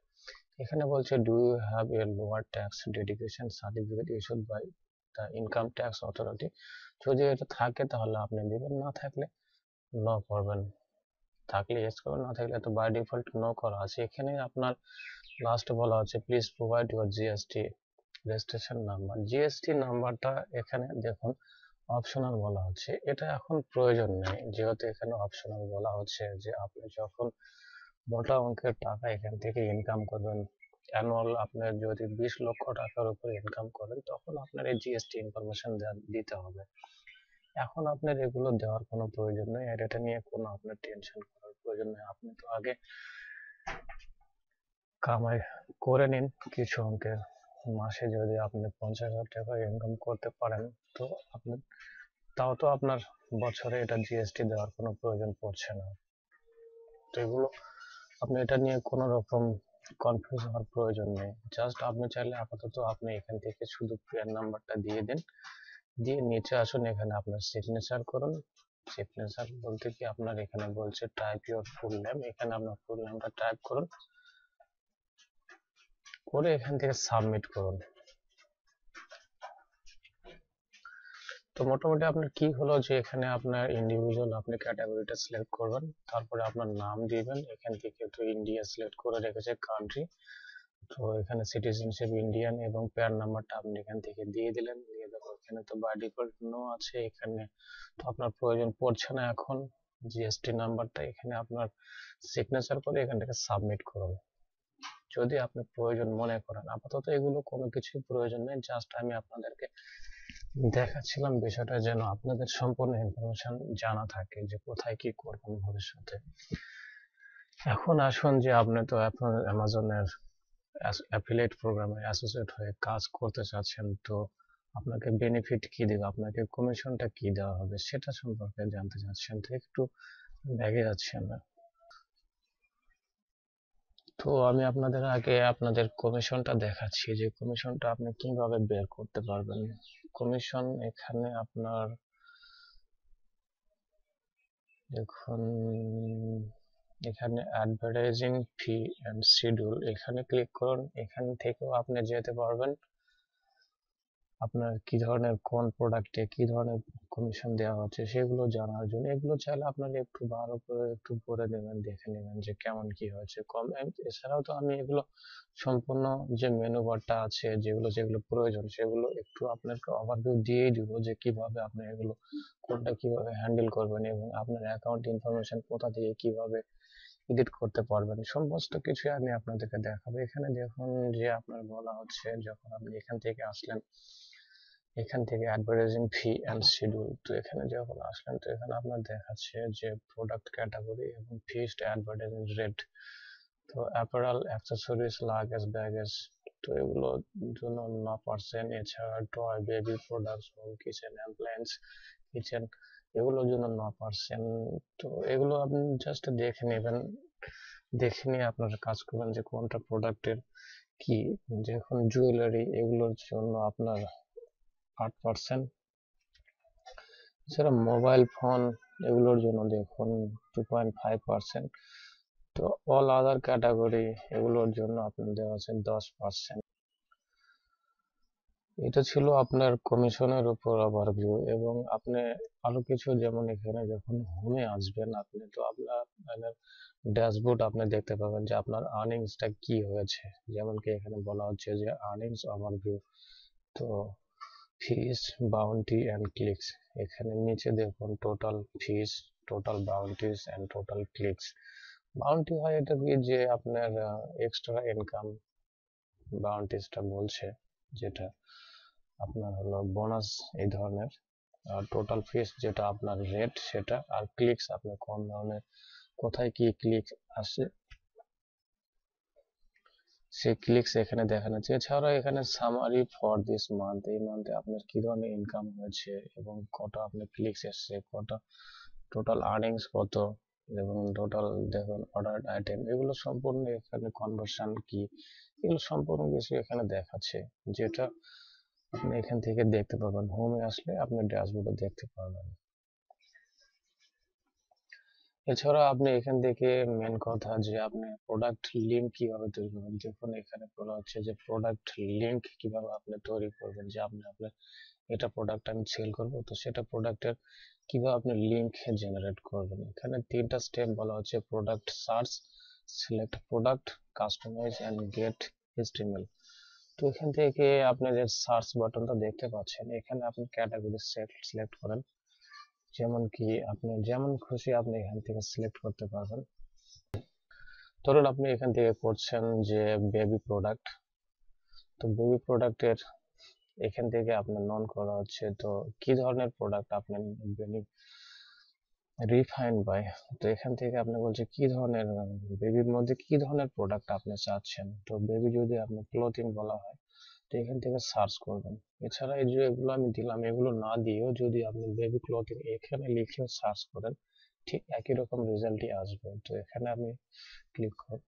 এখানে বলছে do you have a lower tax dedication certificate issued by the income tax authority. যদি এটা থাকে তাহলে আপনি দিবেন, না থাকলে নো করবেন। থাকলে ইয়েস করবেন, না থাকলে তো বাই ডিফল্ট নো করা আছে। এখানে আপনার লাস্টে বলা হচ্ছে please provide your GST registration number. GST নাম্বারটা এখানে দেখুন অপশনাল বলা হচ্ছে, এটা এখন প্রয়োজন নেই। যেহেতু এখানে অপশনাল বলা হচ্ছে যে আপনি যখন মোটা অঙ্কের টাকা এখান থেকে ইনকাম করবেন, অ্যানুয়াল আপনার যদি 20 লক্ষ টাকার উপর ইনকাম করেন, তখন আপনার এই জিএসটি ইনফরমেশন দিতে হবে। এখন আপনার এগুলো দেওয়ার কোনো প্রয়োজন নেই, আর এটা নিয়ে কোনো আপনার টেনশন করার প্রয়োজন নেই। আপনি তো আগে কামাই করে নিন কিছু অঙ্কের। মাসে যদি আপনি 50,000 টাকা ইনকাম করতে পারেন, তো আপনি তাও তো আপনার বছরে এটা জিএসটি দেওয়ার কোনো প্রয়োজন পড়ছে না। তো এগুলো আপনি এটা নিয়ে কোনো রকম কনফিউজ হওয়ার প্রয়োজন নেই। জাস্ট আপনি চাইলে আপাতত আপনি এখান থেকে শুধু প্যান নাম্বারটা দিয়ে দিন, দিয়ে নিচে আসুন, এখানে আপনার সিগনেচার করুন। সিগনেচার বলতে কি আপনার এখানে বলছে টাইপ ইউর ফুল নেম, এখানে আপনার ফুল নেমটা টাইপ করুন, করে এখান থেকে সাবমিট করুন। তো মোটামুটি আপনার কি হলো যে এখানে আপনার ইন্ডিভিজুয়াল আপনি ক্যাটাগরিটা সিলেক্ট করবেন, তারপরে আপনার নাম দিবেন। এখান থেকে তো ইন্ডিয়া সিলেক্ট করে রেখেছে কান্ট্রি, তো এখানে সিটিজেনশিপ ইন্ডিয়ান, এবং প্যান নাম্বারটা আপনি এখান থেকে দিয়ে দিলেন। দিয়ে দেখো এখানে তো বাই ডিফল্ট নো আছে, এখানে তো আপনার প্রয়োজন পড়ছে না এখন জিএসটি নাম্বারটা। এখানে আপনার সিগনেচার করে এখান থেকে সাবমিট করুন যদি আপনি প্রয়োজন মনে করেন। আপাতত এগুলো কোনো কিছুই প্রয়োজন নেই, জাস্ট আমি আপনাদেরকে দেখাচ্ছিলাম বিষয়টা যেন আপনাদের সম্পূর্ণ ইনফরমেশন জানা থাকে যে কোথায় কি করবেন ভবিষ্যতে। এখন আসুন যে আপনি তো আপনার অ্যামাজনের অ্যাফিলিয়েট প্রোগ্রামে অ্যাসোসিয়েট হয়ে কাজ করতে চাচ্ছেন, তো আপনাকে বেনিফিট কি দেবে, আপনাকে কমিশনটা কি দেওয়া হবে সেটা সম্পর্কে জানতে চাচ্ছেন, তো একটু ব্যাগে যাচ্ছেন না। তো আমি আপনাদের আগে আপনাদের কমিশনটা দেখাচ্ছি যে কমিশনটা আপনি কিভাবে বের করতে পারবেন। কমিশন এখানে আপনার দেখুন, এখানে অ্যাডভার্টাইজিং ফি এন্ড শিডিউল, এখানে ক্লিক করুন। এখান থেকেও আপনি যেতে পারবেন আপনার কি ধরনের কোন প্রোডাক্টে কি ধরনের কমিশন দেওয়া হচ্ছে সেগুলো জানার জন্য। এগুলো চাইলে আপনারা একটু ভালো করে একটু পড়ে নেবেন, দেখে নেবেন যে কেমন কি হয়েছে কম। এছাড়াও তো আমি এগুলো সম্পূর্ণ যে মেনু বারটা আছে, যেগুলো যেগুলো প্রয়োজন সেগুলো একটু আপনাকে ওভারভিউ দিয়েই দিব যে কিভাবে আপনি এগুলো কোনটা কিভাবে হ্যান্ডেল করবেন, এবং আপনার অ্যাকাউন্ট ইনফরমেশন কোথা থেকে কিভাবে এডিট করতে পারবেন, সমস্ত কিছু আমি আপনাদেরকে দেখাবো। এখানে দেখুন যে আপনার বলা হচ্ছে যখন আপনি এখান থেকে আসলেন, এখান থেকে অ্যাডভার্টাইজিং ফি এন্ড শিডিউল, তো এখানে যখন আসলেন তো এখানে আপনার দেখাচ্ছে যে প্রোডাক্ট ক্যাটাগরি এবং ফিক্সড অ্যাডভার্টাইজিং রেট। তো অ্যাপারেল, অ্যাক্সেসরিজ, লাগেজ, ব্যাগেজ, তো এগুলোর জন্য 9%। এছাড়া toy, baby products, home kitchen appliance, kitchen, এগুলোর জন্য 9%। তো এগুলো আপনি জাস্ট দেখে নেবেন, দেখে নিয়ে আপনারা কাজ করবেন যে কোনটা প্রোডাক্টের কি। যখন জুয়েলারি, এগুলোর জন্য আপনার 8%। এছাড়া মোবাইল ফোন এগুলোর জন্য দেখুন 2.5%। তো অল আদার ক্যাটাগরি এগুলোর জন্য আপনার দেওয়া আছে 10%। এটা ছিল আপনার কমিশনের উপর ওভারভিউ। এবং আপনি আরো কিছু, যেমন এখানে যখন হোমে আসবেন আপনি, তো আপনার ড্যাশবোর্ড আপনি দেখতে পাবেন যে আপনার আর্নিংসটা কি হয়েছে। যেমন কি এখানে বলা হচ্ছে যে আর্নিংস ওভারভিউ। তো ফিস, বাউন্টি অ্যান্ড ক্লিকস, এখানে নিচে দেখুন total fees, total bounties and total clicks. Bounty হয় এটা কি, যে আপনার এক্সট্রা ইনকাম বাউন্টিসটা বলছে, যেটা আপনার হলো বোনাস এই ধরনের। আর টোটাল ফিস যেটা আপনার রেট সেটা, আর ক্লিকস আপনার কোন ধরনের, কোথায় কি ক্লিক আসে সেই ক্লিকস এখানে দেখানো যাচ্ছে। এছাড়াও এখানে সামারি ফর দিস মান্থ, এই মান্থে আপনার কি ধরনের ইনকাম হয়েছে এবং কত আপনার ক্লিকস এসছে, কত টোটাল আর্নিংস কত, এবং টোটাল দেখুন অর্ডার আইটেম, এগুলো সম্পূর্ণ এখানে কনভার্সন কি, এগুলো সম্পূর্ণ কিছু এখানে দেখাচ্ছে, যেটা আপনি এখান থেকে দেখতে পাবেন। হোমে আসলে আপনি ড্যাশবোর্ডে দেখতে পারবেন। এছাড়া আপনি এখান থেকে মেন কথা যে আপনি প্রোডাক্ট লিংক কিভাবে তৈরি করবেন। দেখুন এখানে বলা হচ্ছে যে প্রোডাক্ট লিংক কিভাবে আপনি তৈরি করবেন, যে আপনি আপনার এটা প্রোডাক্ট আমি সেল করব, তো সেটা প্রোডাক্টের কিভাবে আপনি লিংক জেনারেট করবেন। এখানে 3টা স্টেপ বলা হচ্ছে: product search, select product, customize and get HTML। তো এখান থেকে আপনি যে সার্চ বাটনটা দেখতে পাচ্ছেন, এখানে আপনি ক্যাটাগরি সিলেক্ট করেন, যেমন কি আপনি যেমন খুশি আপনি এখান থেকে সিলেক্ট করতে পারবেন। ধরুন আপনি এখান থেকে করছেন যে বেবি প্রোডাক্ট, তো বেবি প্রোডাক্টের এখান থেকে আপনার নন করা হচ্ছে, তো কি ধরনের প্রোডাক্ট আপনি রিফাইন বাই, তো এখান থেকে আপনি বলছে কি ধরনের বেবির মধ্যে কি ধরনের প্রোডাক্ট আপনি চাচ্ছেন। তো বেবি যদি আপনি ক্লোথিং বলা হয়, তো এখান থেকে সার্চ করবেন। এছাড়া এই যে এগুলো আমি দিলাম, এগুলো না দিয়েও যদি আপনি বেবি ক্লোথিং এখানে লিখেও সার্চ করেন, ঠিক একই রকম রেজাল্টই আসবে। তো এখানে আমি ক্লিক করব,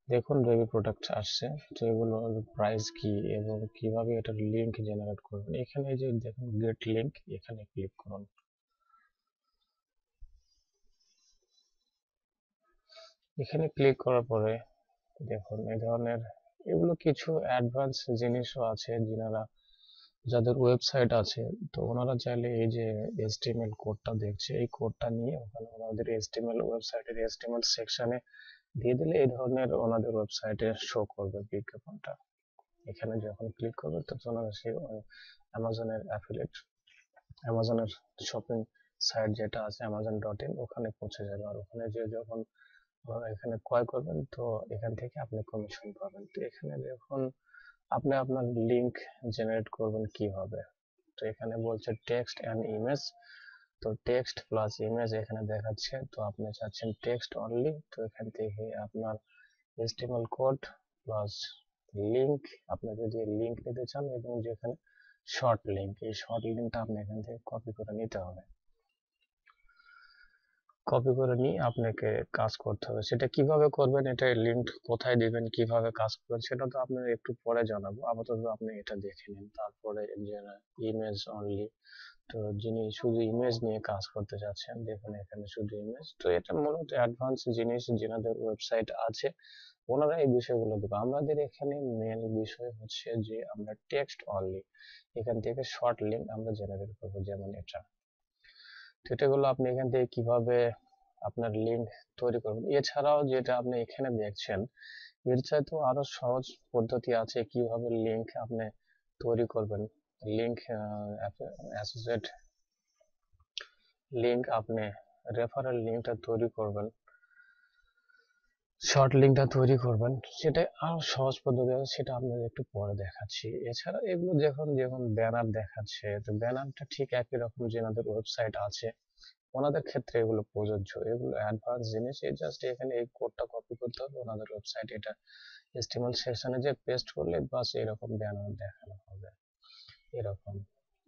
দেখুন বেবি প্রোডাক্ট আসছে। তো এগুলো প্রাইস কি এবং কিভাবে এটার লিংক জেনারেট করবেন, এখানে যে দেখুন গেট লিংক, এখানে ক্লিক করুন। এখানে ক্লিক করার পরে দেখুন এই ধরনের, এগুলো কিছু অ্যাডভান্স জিনিসও আছে, যারা যাদের ওয়েবসাইট আছে, তো ওনারা চাইলে এই যে HTML কোডটা দেখছে, এই কোডটা নিয়ে ওখানে ওনাদের HTML ওয়েবসাইটের HTML সেকশনে দিয়ে দিলে এই ধরনের ওনাদের ওয়েবসাইটে শো করবে বিজ্ঞাপনটা। এখানে যখন ক্লিক করবে তখন ওনারা সেই অ্যামাজনের অ্যাফিলিয়েট, অ্যামাজনের শপিং সাইট যেটা আছে amazon.in, ওখানে পৌঁছে যাবে। আর ওখানে যে যখন এখানে ক্রয় করবেন, তো এখান থেকে আপনি কমিশন পাবেন। তো এখানে দেখুন আপনি আপনার লিংক জেনারেট করবেন কিভাবে। তো এখানে বলছে টেক্সট এন্ড ইমেজ, তো টেক্সট প্লাস ইমেজ এখানে দেখাচ্ছে, তো আপনি চাচ্ছেন টেক্সট অনলি, তো এখান থেকে আপনার HTML কোড প্লাস লিংক, আপনি যদি লিংক নিতে চান, এবং যেখানে শর্ট লিংক, এই শর্ট লিংকটা আপনি এখান থেকে কপি করে নিতে হবে। কপি করে নিয়ে আপনাকে কাজ করতে হবে। সেটা কিভাবে করবেন, এটা লিংক কোথায় দিবেন, কিভাবে কাজ করবেন, সেটা তো আপনার একটু পরে জানাবো। আপাতত আপনি এটা দেখে নিন। তারপরে যে ইমেজ অনলি, তো যিনি শুধু ইমেজ নিয়ে কাজ করতে চাচ্ছেন, দেখুন এখানে শুধু ইমেজ। তো এটা মূলত অ্যাডভান্স জিনিস, যেনাদের ওয়েবসাইট আছে ওনারা এই বিষয়গুলো দেবে। আমাদের এখানে মেন বিষয় হচ্ছে যে আমরা টেক্সট অনলি, এখান থেকে শর্ট লিংক আমরা জেনারেট করবো, যেমন এটা। তো এটাগুলো আপনি এখান থেকে কিভাবে আপনার লিংক তৈরি করবেন। এছাড়াও যেটা আপনি এখানে দেখছেন, এর চাইতেও আরো সহজ পদ্ধতি আছে কিভাবে লিংক আপনি তৈরি করবেন। লিংক অ্যাসোসিয়েট লিংক, আপনি রেফারেল লিংকটা তৈরি করবেন, শর্ট লিংকটা তৈরি করবেন, সেটা আরো সহজ পদ্ধতি আছে, সেটা আপনাদের একটু পরে দেখাচ্ছি। এছাড়া এগুলো যখন যখন ব্যানার দেখাচ্ছে, তো ব্যানারটা ঠিক একই রকম যেনাদের ওয়েবসাইট আছে ওনাদের ক্ষেত্রে এগুলো প্রযোজ্য। এগুলো অ্যাডভান্স জিনিস, এই জাস্ট এখানে এই কোডটা কপি করতে হবে ওনাদের ওয়েবসাইট, এটা HTML সেকশনে যে পেস্ট করলে বাস এরকম ব্যানার দেখানো হবে এরকম।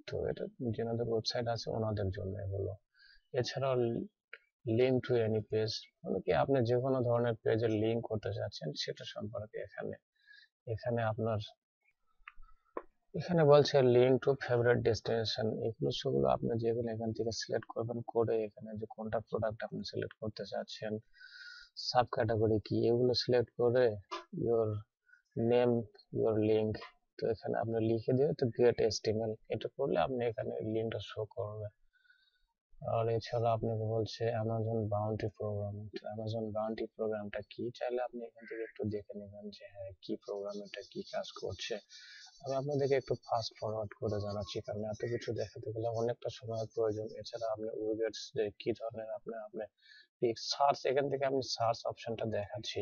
তো এটা যেনাদের ওয়েবসাইট আছে ওনাদের জন্য এগুলো। এছাড়াও লিঙ্ক টু এনি পেজ, মানে কি আপনি যে কোনো ধরনের পেজের লিঙ্ক করতে চাচ্ছেন সেটা সম্পর্কে এখানে এখানে আপনার এখানে বলছে লিঙ্ক টু ফেভারিট ডেস্টিনেশন, এগুলো সবগুলো আপনি যেগুলো এখান থেকে সিলেক্ট করবেন করে এখানে যে কোনটা প্রোডাক্ট আপনি সিলেক্ট করতে চাচ্ছেন, সাব ক্যাটাগরি কি, এগুলো সিলেক্ট করে ইওর নেম, ইওর লিঙ্ক, তো এখানে আপনি লিখে দিয়ে তো গেট এসটিএমএল এটা করলে আপনি এখানে লিঙ্কটা শো করবে। আর এছাড়া আপনাকে বলছে Amazon bounty program, Amazon bounty প্রোগ্রামটা কি, চাইলে আপনি এখান থেকে একটু দেখে নেবেন যে হ্যাঁ কি প্রোগ্রাম, এটা কি কাজ করছে। আমি আপনাদেরকে একটু ফাস্ট ফরওয়ার্ড করে জানাচ্ছি, কারণ এত কিছু দেখাতে গেলে অনেকটা সময়ের প্রয়োজন। এছাড়া আপনি উইগেটস যে কি ধরনের আপনি আপনি সার্চ, এখান থেকে আমি সার্চ অপশনটা দেখাচ্ছি,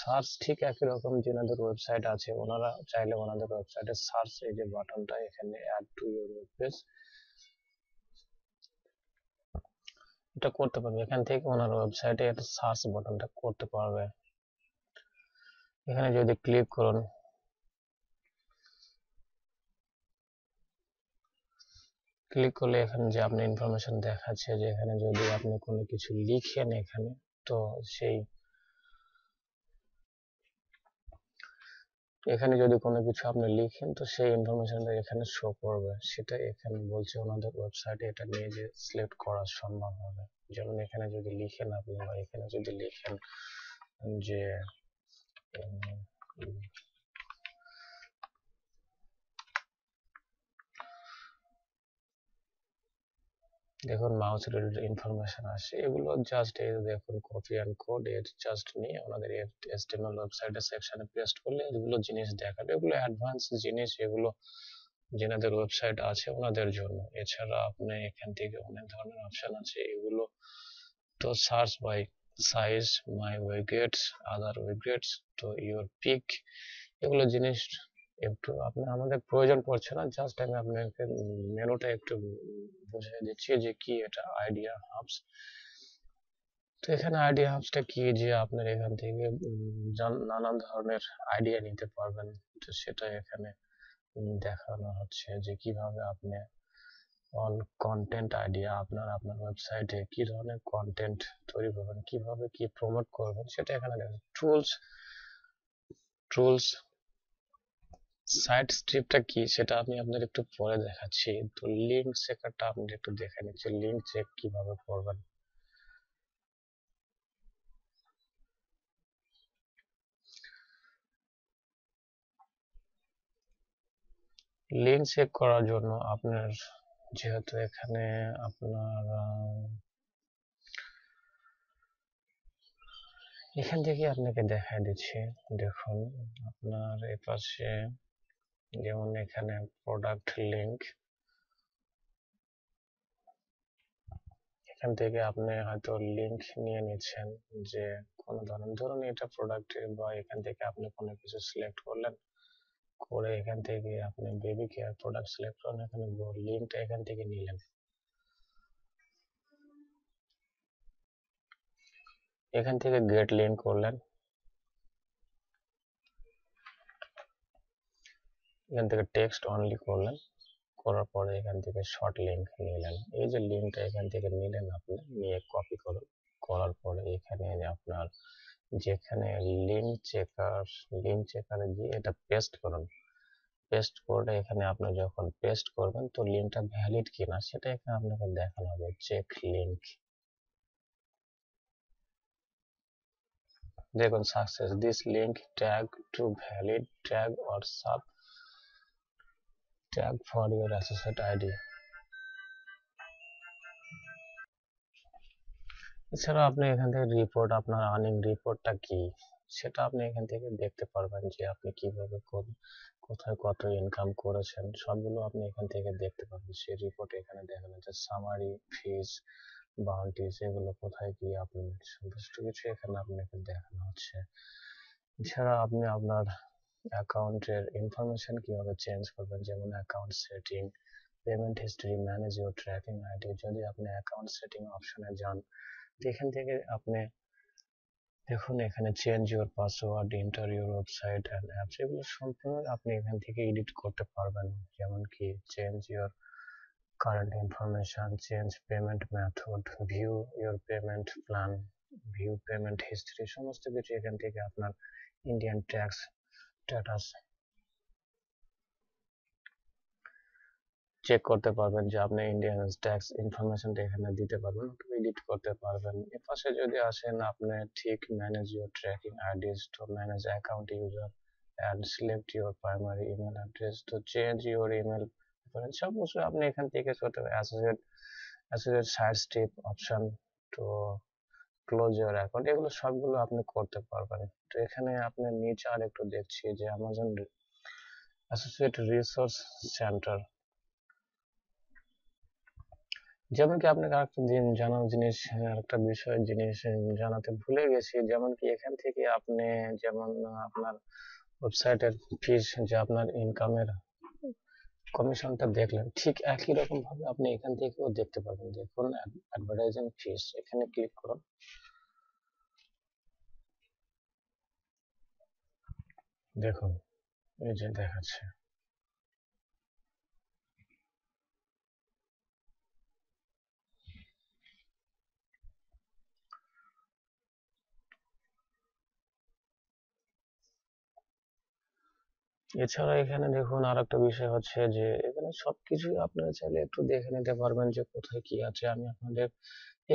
সার্চ ঠিক একই রকম যেনাদের ওয়েবসাইট আছে, ওনারা চাইলে ওনাদের ওয়েবসাইটে সার্চ এই যে বাটনটা এখানে add to your web page, এটা করতে পারবে। এখান থেকে ওনার ওয়েবসাইটে একটা সার্চ বাটনটা করতে পারবে। এখানে যদি ক্লিক করুন, ক্লিক করলে এখানে যে আপনি ইনফরমেশন দেখাচ্ছে যে এখানে যদি আপনি কোনো কিছু লিখেন এখানে, তো সেই এখানে যদি কোনো কিছু আপনি লিখেন তো সেই ইনফরমেশনটা এখানে শো করবে। সেটা এখানে বলছে ওনাদের ওয়েবসাইটে এটা নিয়ে যে সিলেক্ট করা সম্ভব হবে। যেমন এখানে যদি লিখেন আপনি, বা এখানে যদি লিখেন যে দেখুন মাউস রিলেটেড ইনফরমেশন আসে, এগুলো জাস্ট এই দেখুন কপি অ্যান্ড কোড, এর জাস্ট নিয়ে ওনাদের এসটিএমএল ওয়েবসাইটের সেকশনে পেস্ট করলে এগুলো জিনিস দেখাবে। এগুলো অ্যাডভান্স জিনিস, এগুলো যেনাদের ওয়েবসাইট আছে ওনাদের জন্য। এছাড়া আপনি এখান থেকে অনেক ধরনের অপশন আছে, এগুলো তো সার্চ বাই সাইজ, মাই উইগেটস, আদার উইগেটস, তো ইওর পিক, এগুলো জিনিস একটু আপনার আমাদের প্রয়োজন পড়ছে না, জাস্ট আমি আপনাকে মেনুটা একটু বুঝিয়ে দিচ্ছি যে কি এটা আইডিয়া হাবস। তো এখানে আইডিয়া হাবসটা কি, যে আপনার এখান থেকে নানান ধরনের আইডিয়া নিতে পারবেন। তো সেটা এখানে দেখানো হচ্ছে যে কিভাবে আপনি অল কন্টেন্ট আইডিয়া আপনার আপনার ওয়েবসাইটে কি ধরনের কন্টেন্ট তৈরি করবেন, কিভাবে কি প্রমোট করবেন, সেটা এখানে দেখেন। টুলস, টুলস সাইট স্ট্রিপটা কি সেটা আমি আপনার একটু পরে দেখাচ্ছি। তো লিঙ্ক চেকারটা আপনি একটু দেখে নিচ্ছি, লিঙ্ক চেক কিভাবে করবেন। লিঙ্ক চেক করার জন্য আপনার যেহেতু এখানে আপনার এখান থেকে আপনাকে দেখাই দিচ্ছি, দেখুন আপনার এপাশে যেমন এখানে প্রোডাক্ট লিঙ্ক, এখান থেকে আপনি হয়তো লিঙ্ক নিয়ে নিচ্ছেন যে কোনো ধরুন এটা প্রোডাক্ট, বা এখান থেকে আপনি কোনো কিছু সিলেক্ট করলেন, করে এখান থেকে আপনি বেবি কেয়ার প্রোডাক্ট সিলেক্ট করেন, এখানে লিঙ্কটা এখান থেকে নিলেন, এখান থেকে গেট লিঙ্ক করলেন, এখান থেকে টেক্সট অনলি করলেন, করার পরে এখান থেকে শর্ট লিঙ্ক নিলেন। এই যে লিঙ্কটা এখান থেকে নিলেন আপনি, নিয়ে কপি করুন, করার পরে এখানে আপনার যেখানে লিঙ্ক চেকারে গিয়ে এটা পেস্ট করুন। পেস্ট করে এখানে আপনি যখন পেস্ট করবেন তো লিঙ্কটা ভ্যালিড কিনা সেটা এখানে আপনাকে দেখানো হবে, চেক লিঙ্ক। দেখুন success, this link tag to valid tag or sub tag for your associate ID. এছাড়া আপনি এখান থেকে রিপোর্ট, আপনার আর্নিং রিপোর্টটা কি সেটা আপনি এখান থেকে দেখতে পারবেন, যে আপনি কিভাবে কোথায় কত ইনকাম করেছেন সবগুলো আপনি এখান থেকে দেখতে পাবেন। সেই রিপোর্ট এখানে দেখানো হচ্ছে, সামারি, ফিস, বাউন্টিস, এগুলো কোথায় কি আপনি সমস্ত কিছু এখানে আপনাকে দেখানো হচ্ছে। এছাড়া আপনি আপনার অ্যাকাউন্টের ইনফরমেশন কিভাবে চেঞ্জ করবেন, যেমন account setting, payment history, manage your tracking ID. যদি আপনি অ্যাকাউন্ট সেটিং অপশনে যান, এখান থেকে আপনি দেখুন এখানে change your password, enter your website and apps, এগুলো সম্পূর্ণ আপনি এখান থেকে এডিট করতে পারবেন। যেমন কি change your current information, change payment method, view your payment plan, view payment history, সমস্ত কিছু এখান থেকে আপনার ইন্ডিয়ান ট্যাক্স স্ট্যাটাস চেক করতে পারবেন যে আপনি ইন্ডিয়ান ট্যাক্স ইনফরমেশনটা এখানে দিতে পারবেন, এডিট করতে পারবেন। এর পাশে যদি আসেন আপনি ঠিক manage your tracking IDs to manage account user and select your primary email address to change your email preference। সব কিছু আপনি এখান থেকে করতে পারেন। associate side step option to close your account, এগুলো সবগুলো আপনি করতে পারবেন। তো এখানে আপনি নিচে আর একটু দেখছি যে অ্যামাজন অ্যাসোসিয়েট রিসোর্স সেন্টার, যেমন কি আপনাকে আরেকটা আরেকটা বিষয় জিনিস জানাতে ভুলে গেছি, যেমন কি এখান থেকে আপনি যেমন আপনার ওয়েবসাইটের ফিস, যে আপনার ইনকামের কমিশনটা দেখলেন, ঠিক একই রকম ভাবে আপনি এখান থেকেও দেখতে পাবেন। দেখুন অ্যাডভার্টাইজিং ফিস, এখানে ক্লিক করুন। দেখুন এই যে দেখাচ্ছে। এছাড়া এখানে দেখুন আর একটা বিষয় হচ্ছে যে এখানে সবকিছুই আপনারা চাইলে একটু দেখে নিতে পারবেন যে কোথায় কি আছে। আমি আপনাদের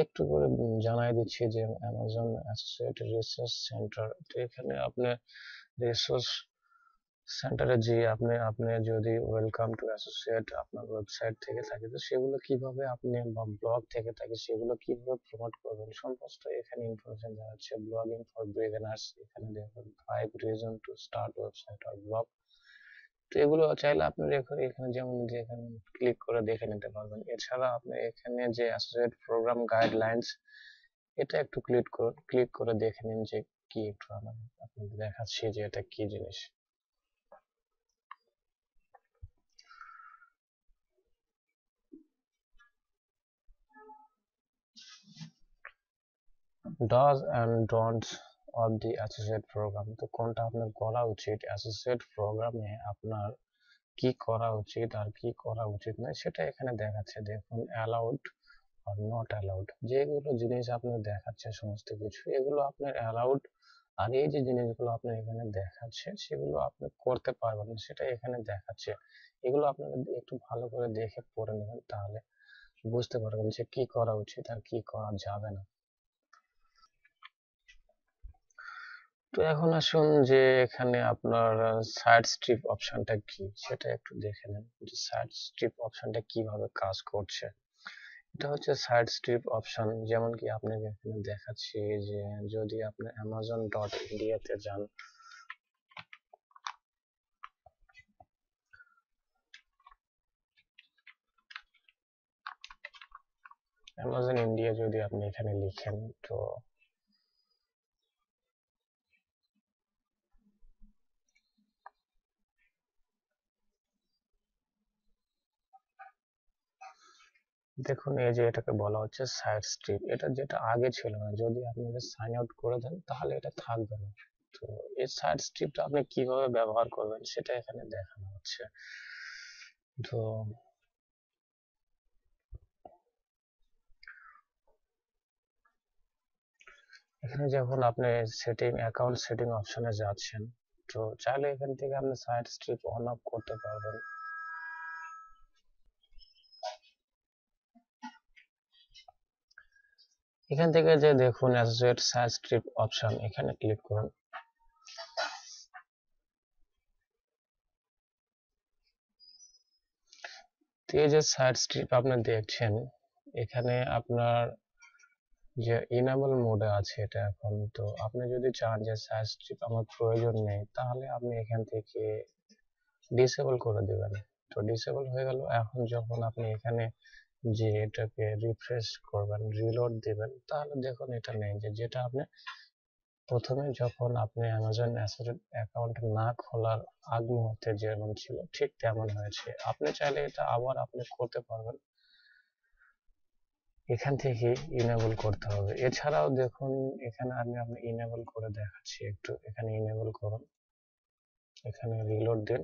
একটু করে জানাই দিচ্ছি যে অ্যামাজন অ্যাসোসিয়েট রিসার্চ সেন্টার। তো এখানে আপনি রিসোর্স সেন্টারে যে আপনি আপনি যদি ওয়েলকাম টু অ্যাসোসিয়েট আপনার ওয়েবসাইট থেকে থাকে, তো সেগুলো কিভাবে আপনি বা ব্লগ থেকে থাকে সেগুলো কিভাবে প্রমোট করবেন সমস্ত এখানে ইনফরমেশন দেওয়া হচ্ছে। ব্লগিং ফর বিগিনার্স, এখানে দেখুন 5 রিজন টু স্টার্ট ওয়েবসাইট আর ব্লগ। তো এগুলো চাইলে আপনি এখানে যেমন যে এখানে ক্লিক করে দেখে নিতে পারবেন। এছাড়া আপনি এখানে যে অ্যাসোসিয়েট প্রোগ্রাম গাইডলাইন্স, এটা একটু ক্লিক করে দেখে নিন যে কি, একটু আপনাদের দেখাচ্ছি যে এটা কি জিনিস। Do's and don'ts of the associate program, তো কোনটা আপনার করা উচিত, অ্যাসোসিয়েট প্রোগ্রামে আপনার কি করা উচিত আর কি করা উচিত নয় সেটা এখানে দেখাচ্ছে। দেখুন অ্যালাউড আর নট অ্যালাউড, যেগুলো জিনিস আপনার দেখাচ্ছে সমস্ত কিছু এগুলো আপনার অ্যালাউড, আর এই যে জিনিসগুলো আপনার এখানে দেখাচ্ছে সেগুলো আপনি করতে পারবেন না, সেটা এখানে দেখাচ্ছে। এগুলো আপনারা একটু ভালো করে দেখে পড়ে নেবেন, তাহলে বুঝতে পারবেন যে কি করা উচিত আর কি করা যাবে না। তো এখন আসুন যে এখানে আপনার সাইড স্ট্রিপ অপশনটা কি সেটা একটু দেখে নেন, যে সাইড স্ট্রিপ অপশনটা কিভাবে কাজ করছে। এটা হচ্ছে সাইড স্ট্রিপ অপশন, যেমন কি আপনাকে এখানে দেখাচ্ছি যে যদি আপনি amazon.india-তে যান, অ্যামাজন ইন্ডিয়া যদি আপনি এখানে লিখেন, তো দেখুন এই যে এটাকে বলা হচ্ছে সাইড স্ট্রিপ। এটা যেটা আগে ছিল না, যদি আপনি এটা সাইন আউট করে দেন তাহলে এটা থাকবে না। তো এই সাইড স্ট্রিপটা আপনি কিভাবে ব্যবহার করবেন সেটা এখানে দেখানো হচ্ছে। তো এখানে যখন আপনি অ্যাকাউন্ট সেটিং অপশনে যাচ্ছেন, তো চাইলে এখান থেকে আপনি সাইড স্ট্রিপ অন অফ করতে পারবেন। এখান থেকে যে দেখুন অ্যাসোসিয়েট সাইড স্ট্রিপ অপশন, এখানে ক্লিক করুন। তো এই যে সাইড স্ট্রিপ আপনি দেখছেন, এখানে আপনার যে ইনেবল মোডে আছে এটা এখন। তো আপনি যদি চান যে সাইড স্ট্রিপ আমার প্রয়োজন নেই, তাহলে আপনি এখান থেকে ডিসেবল করে দেবেন। তো ডিসেবল হয়ে গেল। এখন যখন আপনি এখানে যে এটাকে রিফ্রেশ করবেন, রিলোড দিবেন, তাহলে দেখুন এটা নেই, যেটা আপনি প্রথমে যখন আপনি অ্যামাজন অ্যাকাউন্ট না খোলার আগ মুহূর্তে যেমন ছিল ঠিক তেমন হয়েছে। আপনি চাইলে এটা আবার আপনি করতে পারবেন, এখান থেকে ইনেবল করতে হবে। এছাড়াও দেখুন এখানে আমি আপনি ইনেবল করে দেখাচ্ছি, একটু এখানে ইনেবল করুন, এখানে রিলোড দিন,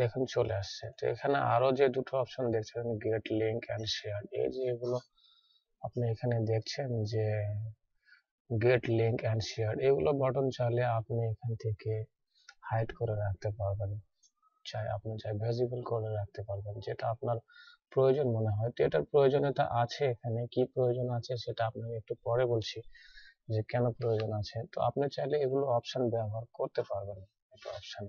দেখুন চলে আসছে। তো এখানে আরো যে দুটো অপশন দেখছেন, গেট লিঙ্ক এন্ড শেয়ার, এই যে এগুলো আপনি এখানে দেখছেন যে গেট লিঙ্ক অ্যান্ড শেয়ার, এগুলো বাটন চাইলে আপনি এখান থেকে হাইড করে রাখতে পারবেন, আপনি ভিজিবল করে রাখতে পারবেন, যেটা আপনার প্রয়োজন মনে হয়। তো এটার প্রয়োজনীয়তা আছে, এখানে কি প্রয়োজন আছে সেটা আপনাকে একটু পরে বলছি যে কেন প্রয়োজন আছে। তো আপনি চাইলে এগুলো অপশন ব্যবহার করতে পারবেন, এটা অপশন।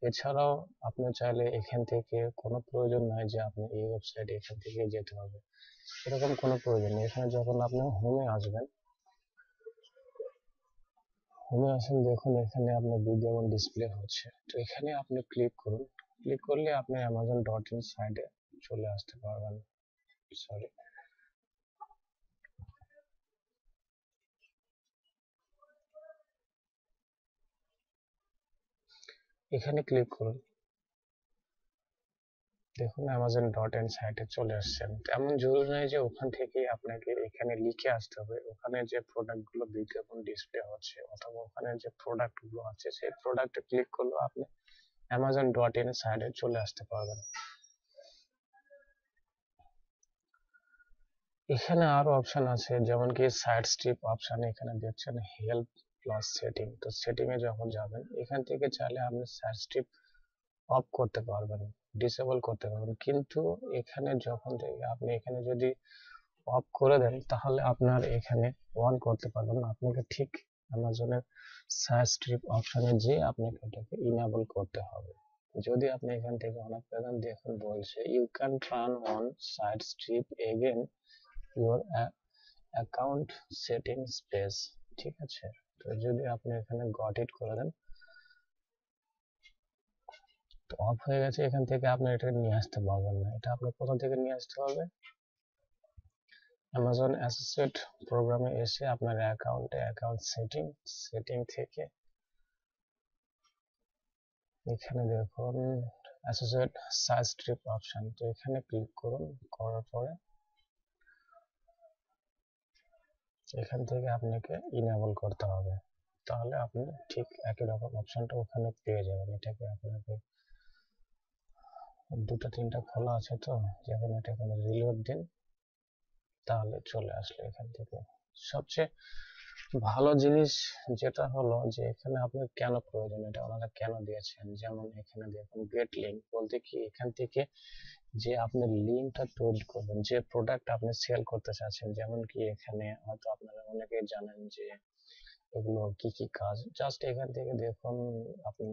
এছাড়াও আপনি চাইলে এখান থেকে কোনো প্রয়োজন নাই যে আপনি এই ওয়েবসাইটে এখান থেকে যেতে হবে, এরকম কোনো প্রয়োজন নেই। এখানে যখন আপনি হোমে আসবেন, হোমে আসেন, দেখুন এখানে আপনার বিজ্ঞাপন ডিসপ্লে হচ্ছে, তো এখানে আপনি ক্লিক করুন। ক্লিক করলে আপনি amazon.in সাইটে চলে আসতে পারবেন। সরি, এখানে ক্লিক করুন। দেখুন amazon.in সাইটে চলে আসছেন। তেমন জরুরি নয় যে ওখান থেকেই আপনাকে এখানে লিখে আসতে হবে। ওখানে যে প্রোডাক্টগুলো বিজ্ঞাপন ডিসপ্লে হচ্ছে অথবা ওখানে যে প্রোডাক্টগুলো আছে সেই প্রোডাক্টে ক্লিক করলে আপনি amazon.in সাইটে চলে আসতে পারবেন। এখানে আরো অপশন আছে, যেমন কি সাইড স্ট্রিপ অপশন, এখানে দেখছেন হেল্প প্লাস সেটিং। তো সেটিং এ যখন যাবেন, এখান থেকে চাইলে আপনি সাইড স্ট্রিপ অফ করতে পারবেন, ডিসেবল করতে পারবেন। কিন্তু এখানে যখন থেকে আপনি এখানে যদি অফ করে দেন, তাহলে আপনার এখানে অন করতে পারবেন না। আপনাকে ঠিক অ্যামাজনের সাইড স্ট্রিপ অপশনে যে আপনাকে এটাকে ইনেবল করতে হবে। যদি আপনি এখান থেকে অনেক পেলেন, দেখুন বলছে you can turn on side strip again your account setting space. ঠিক আছে, তো যদি আপনি এখানে গট ইট করে দেন, তো অফ হয়ে গেছে। এখান থেকে আপনি এটা নিয়ে আসতে পারবেন না। এটা আপনার কোথা থেকে নিয়ে আসতে হবে? অ্যামাজন অ্যাসোসিয়েট প্রোগ্রামে এসে আপনার অ্যাকাউন্ট সেটিং থেকে এখানে দেখুন অ্যাসোসিয়েট সাইজ স্ট্রিপ অপশন, তো এখানে ক্লিক করুন। করার পরে এখান থেকে আপনাকে ইনেবল করতে হবে, তাহলে আপনি ঠিক একই রকম অপশনটা ওখানে পেয়ে যাবেন। এটাকে আপনাকে দুটো তিনটা খোলা আছে, তো যখন এটা এখানে রিলোড দিন, তাহলে চলে আসলো এখান থেকে। সবচেয়ে ভালো জিনিস যেটা হলো যে এখানে আপনার কেন প্রয়োজন, এটা ওনারা কেন দিয়েছেন। যেমন এখানে দেখুন গেট লিঙ্ক বলতে কি, এখান থেকে যে আপনি লিঙ্কটা তৈরি করবেন, যে প্রোডাক্ট আপনি সেল করতে চাচ্ছেন। যেমন কি এখানে হয়তো আপনারা অনেকেই জানেন যে এগুলো কি কি কাজ। জাস্ট এখান থেকে দেখুন আপনি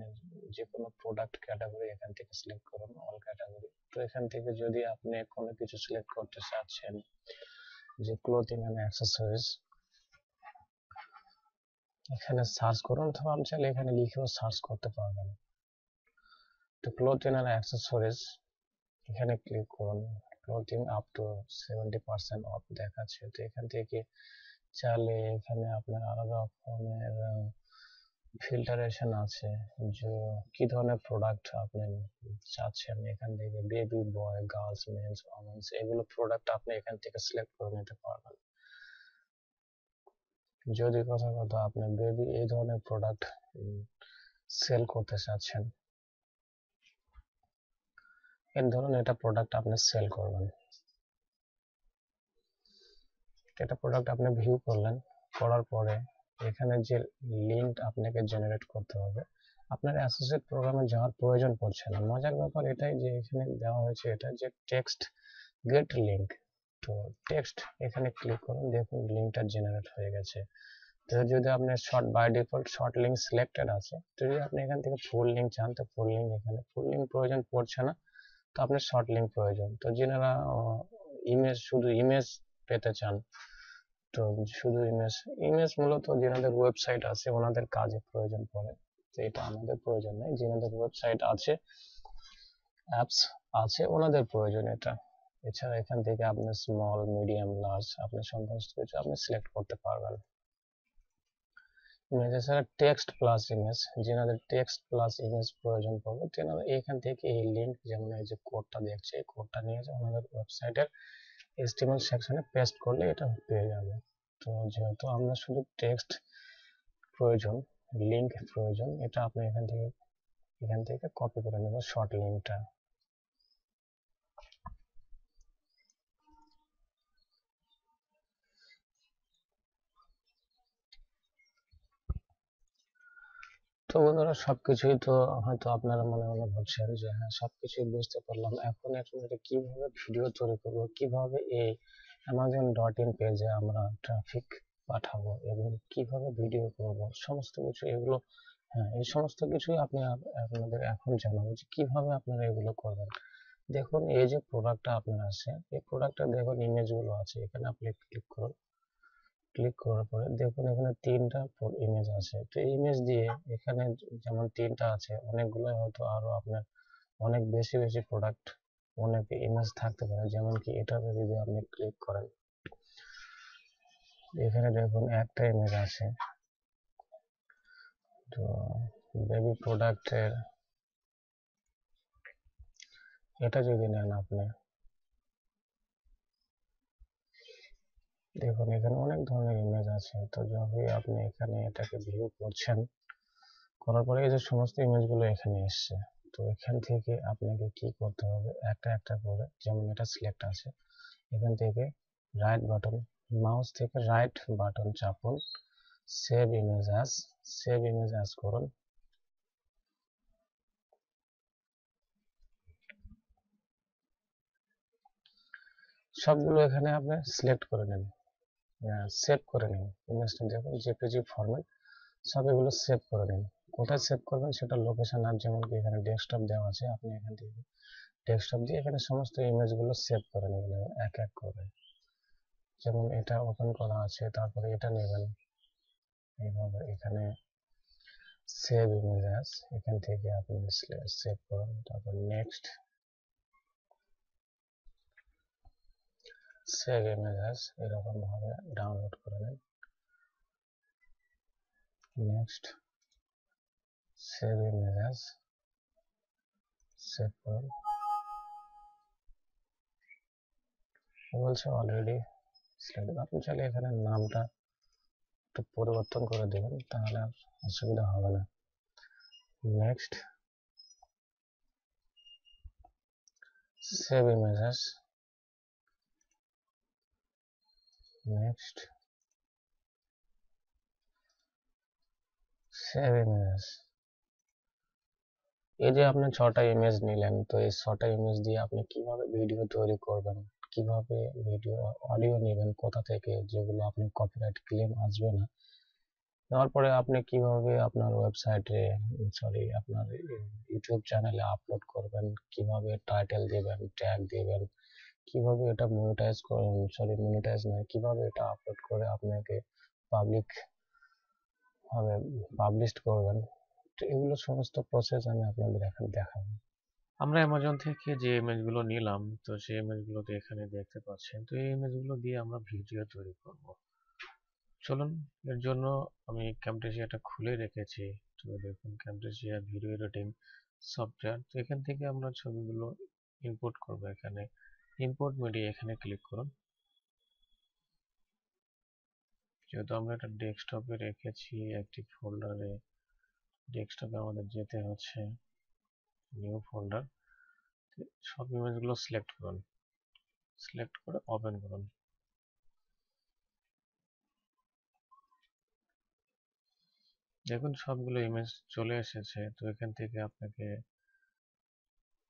যে কোনো প্রোডাক্ট ক্যাটাগরি এখান থেকে সিলেক্ট করুন, অল ক্যাটাগরি। তো এখান থেকে যদি আপনি কোনো কিছু সিলেক্ট করতে চাচ্ছেন, যে ক্লোথিং এন্ড অ্যাক্সেসরিজ, এখানে সার্চ করুন, অথবা আপনি চাইলে এখানে লিখেও সার্চ করতে পারবেন। তো ক্লোথিং এন্ড অ্যাক্সেসরিজ এখানে ক্লিক করুন। ক্লোথিং আপ টু 70% অফ দেখাচ্ছে। তো এখান থেকে চাইলে এখানে আপনার আলাদা রকমের ফিল্টারেশন আছে, যে কি ধরনের প্রোডাক্ট আপনি চাচ্ছেন। এখান থেকে বেবি, বয়, গার্লস, মেন্স, ওমেন্স, এগুলো প্রোডাক্ট আপনি এখান থেকে সিলেক্ট করে নিতে পারবেন। যদি কথা আপনি বেবি এই ধরনের প্রোডাক্ট সেল করতে চাচ্ছেন, এর ধরুন এটা প্রোডাক্ট আপনি সেল করবেন, এটা প্রোডাক্ট আপনি ভিউ করলেন, করার পরে এখানে যে লিঙ্ক আপনাকে জেনারেট করতে হবে, আপনার অ্যাসোসিয়েট প্রোগ্রামে যাওয়ার প্রয়োজন পড়ছে না। মজার ব্যাপার এটাই যে এখানে দেওয়া হয়েছে এটা যে টেক্সট গেট লিঙ্ক। তো টেক্সট এখানে ক্লিক করুন, দেখুন লিঙ্কটা জেনারেট হয়ে গেছে। তো যদি আপনার short, by default short link selected আছে, তো যদি আপনি এখান থেকে ফুল লিঙ্ক চান, তো ফুল লিঙ্ক, এখানে ফুল লিঙ্ক প্রয়োজন পড়ছে না, তো আপনার শর্ট লিঙ্ক প্রয়োজন। তো যারা শুধু ইমেজ পেতে চান, তো শুধু ইমেজ মূলত যেনাদের ওয়েবসাইট আছে ওনাদের কাজে প্রয়োজন পড়ে, তো এটা আমাদের প্রয়োজন নেই। যেনাদের ওয়েবসাইট আছে, অ্যাপস আছে, ওনাদের প্রয়োজন এটা। এছাড়া এখান থেকে আপনি স্মল, মিডিয়াম, লার্জ আপনি সমস্ত কিছু আপনি সিলেক্ট করতে পারবেন। ইমেজ এছাড়া টেক্সট প্লাস ইমেজ, যেনাদের টেক্সট প্লাস ইমেজ প্রয়োজন পড়বে, তেনারা এখান থেকে এই লিঙ্ক, যেমন এই যে কোডটা দেখছে, এই কোডটা নিয়ে ওনাদের ওয়েবসাইটের HTML সেকশনে পেস্ট করলে এটা পেয়ে যাবে। তো যেহেতু আমরা শুধু টেক্সট প্রয়োজন, লিঙ্ক প্রয়োজন, এটা আপনি এখান থেকে কপি করে নেব শর্ট লিঙ্কটা। তো বন্ধুরা, সবকিছুই তো হয়তো আপনারা মনে মনে ভাবছেন যে হ্যাঁ, সবকিছুই বুঝতে পারলাম, এখন আপনাদের কিভাবে ভিডিও তৈরি করব, কিভাবে এই Amazon.in পেজে আমরা ট্রাফিক পাঠাবো এবং কিভাবে ভিডিও করব, সমস্ত কিছু এগুলো। হ্যাঁ, এই সমস্ত কিছুই আপনাদের এখন জানাবো যে কিভাবে আপনারা এগুলো করবেন। দেখুন, এই যে প্রোডাক্টটা আপনার আছে, এই প্রোডাক্টটা দেখুন ইমেজগুলো আছে, এখানে আপনি ক্লিক করুন। ক্লিক করার পরে দেখুন এখানে তিনটা ইমেজ আছে। তো ইমেজ দিয়ে এখানে যেমন তিনটা আছে, অনেকগুলো হয়তো আরো আপনার অনেক বেশি বেশি প্রোডাক্ট, অনেক ইমেজ থাকতে পারে। যেমন কি এটাতে যদি আপনি ক্লিক করেন, এখানে দেখুন একটা ইমেজ আছে। তো বেবি প্রোডাক্টের এটা যদি নেন আপনি, দেখুন এখানে অনেক ধরনের ইমেজ আছে। তো যখনই আপনি এখানে এটাকে ভিউ করছেন, করার পরে এই যে সমস্ত ইমেজগুলো এখানে এসছে। তো এখান থেকে আপনাকে কি করতে হবে, একটা একটা করে, যেমন এটা সিলেক্ট আছে, এখান থেকে রাইট বাটন, মাউস থেকে রাইট বাটন চাপুন, সেভ ইমেজ অ্যাজ করুন। সবগুলো এখানে আপনি সিলেক্ট করে নেন, সেভ করে নিন ইমেজটা। দেখুন জেপিজি ফরম্যাট, সব এগুলো সেভ করে নিন। কোথায় সেভ করবেন সেটা লোকেশন আর, যেমন কি এখানে ডেস্কটপ দেওয়া আছে, আপনি এখান থেকে ডেস্কটপ দিয়ে এখানে সমস্ত ইমেজগুলো সেভ করে নেবেন এক এক করে। যেমন এটা ওপেন করা আছে, তারপরে এটা নেবেন এইভাবে, এখানে সেভ ইমেজ অ্যাজ, এখান থেকে আপনি সেভ করুন। তারপর নেক্সট, সেভ ইমেজ অ্যাজ, এরকম ভাবে ডাউনলোড করে নেন। Next, save image as, save করুন। বলছে অলরেডি সিলেক্ট। আপনি চাইলে এখানে নামটা একটু পরিবর্তন করে দেবেন, তাহলে আর অসুবিধা হবে না। Next, save image as, next, save image. এই যে আপনি 6টা ইমেজ নিলেন, তো এই 6টা ইমেজ দিয়ে আপনি কিভাবে ভিডিও তৈরি করবেন, কিভাবে ভিডিও অডিও নেবেন কোথা থেকে, যেগুলো আপনি কপিরাইট ক্লেম আসবে না। নেওয়ার পরে আপনি কিভাবে আপনার ওয়েবসাইটে, সরি আপনার ইউটিউব চ্যানেলে আপলোড করবেন, কিভাবে টাইটেল দিবেন, ট্যাগ দিবেন, কিভাবে এটা মনিটাইজ করবেন, সরি মনিটাইজ নয়, কিভাবে এটা আপলোড করে আপনাকে পাবলিক ভাবে পাবলিশড করবেন। তো এগুলো সমস্ত প্রসেস আমি আপনাদের এখানে দেখাবো। আমরা অ্যামাজন থেকে যে ইমেজগুলো নিলাম, তো সেই ইমেজগুলো এখানে দেখতে পাচ্ছেন। তো এই ইমেজগুলো দিয়ে আমরা ভিডিও তৈরি করব। চলুন, এর জন্য আমি ক্যামটেসিয়াটা খুলে রেখেছি। তো দেখুন ক্যামটেসিয়া ভিডিও এডিটিং সফটওয়্যার। তো এখান থেকে আমরা ছবিগুলো ইম্পোর্ট করব। এখানে ইম্পোর্ট মিডিয়া, এখানে ক্লিক করুন। যেহেতু আমরা এটা ডেস্কটপে রেখেছি একটি ফোল্ডারে, ডেস্কটপে আমাদের যেতে হচ্ছে, নিউ ফোল্ডার, সব ইমেজগুলো সিলেক্ট করুন, সিলেক্ট করে ওপেন করুন। দেখুন সবগুলো ইমেজ চলে এসেছে। তো এখান থেকে আপনাকে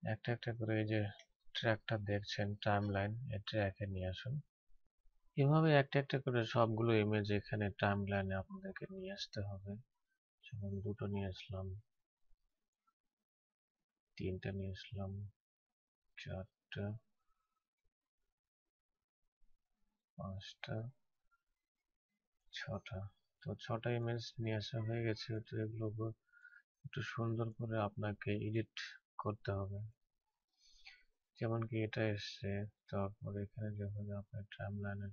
একটা একটা করে এই যে ট্র্যাকটা দেখছেন টাইমলাইন, এই ট্র্যাকে নিয়ে আসুন। এভাবে একটা একটা করে সবগুলো ইমেজ এখানে টাইমলাইনে আপনাদেরকে নিয়ে আসতে হবে। যেমন দুটো নিয়ে আসলাম, তিনটা নিয়ে আসলাম, চারটা, পাঁচটা, ছটা। তো 6টা ইমেজ নিয়ে আসা হয়ে গেছে। তো এগুলো একটু সুন্দর করে আপনাকে এডিট করতে হবে। যেমন কি এটা এসছে, তারপর এখানে যখন আপনার টাইমলাইনে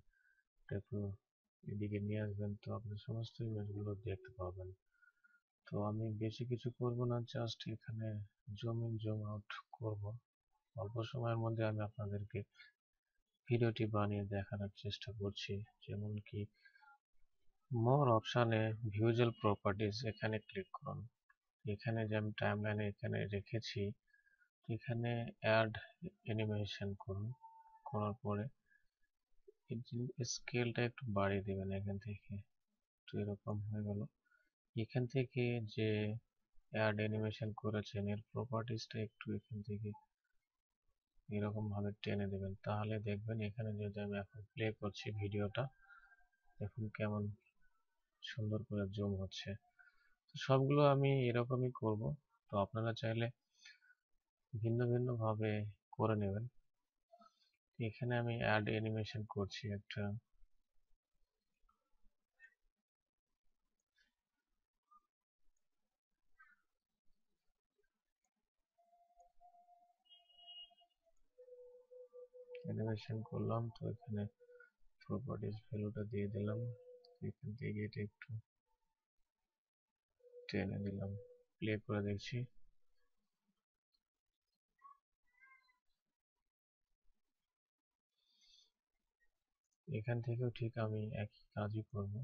একটু এদিকে নিয়ে আসবেন, তো আপনি সমস্ত ইমেজগুলো দেখতে পাবেন। তো আমি বেশি কিছু করব না, জাস্ট এখানে জুম ইন জুম আউট করব। অল্প সময়ের মধ্যে আমি আপনাদেরকে ভিডিওটি বানিয়ে দেখানোর চেষ্টা করছি। যেমন কি মোর অপশানে ভিজুয়াল প্রপার্টিজ, এখানে ক্লিক করুন। এখানে যে আমি টাইমলাইনে এখানে রেখেছি, এখানে অ্যাড অ্যানিমেশন করুন। করার পরে স্কেলটা একটু বাড়িয়ে দেবেন এখান থেকে। তো এরকম হয়ে গেল। এখান থেকে যে অ্যাড অ্যানিমেশন করেছেন এর প্রপার্টিসটা একটু এখান থেকে এরকম ভাবে টেনে দেবেন, তাহলে দেখবেন এখানে যদি আমি এখন প্লে করছি ভিডিওটা, দেখুন কেমন সুন্দর করে জুম হচ্ছে। তো সবগুলো আমি এরকমই করব, তো আপনারা চাইলে ভিন্ন ভিন্ন ভাবে করে নেবেন। এখানে আমি অ্যাড অ্যানিমেশন করছি একটা, অ্যানিমেশন করলাম। তো এখানে প্রপার্টিস ভ্যালুটা দিয়ে দিলাম, এখান থেকে এটা একটু টেনে দিলাম, প্লে করে দেখছি। এখান থেকেও ঠিক আমি একই কাজই করব।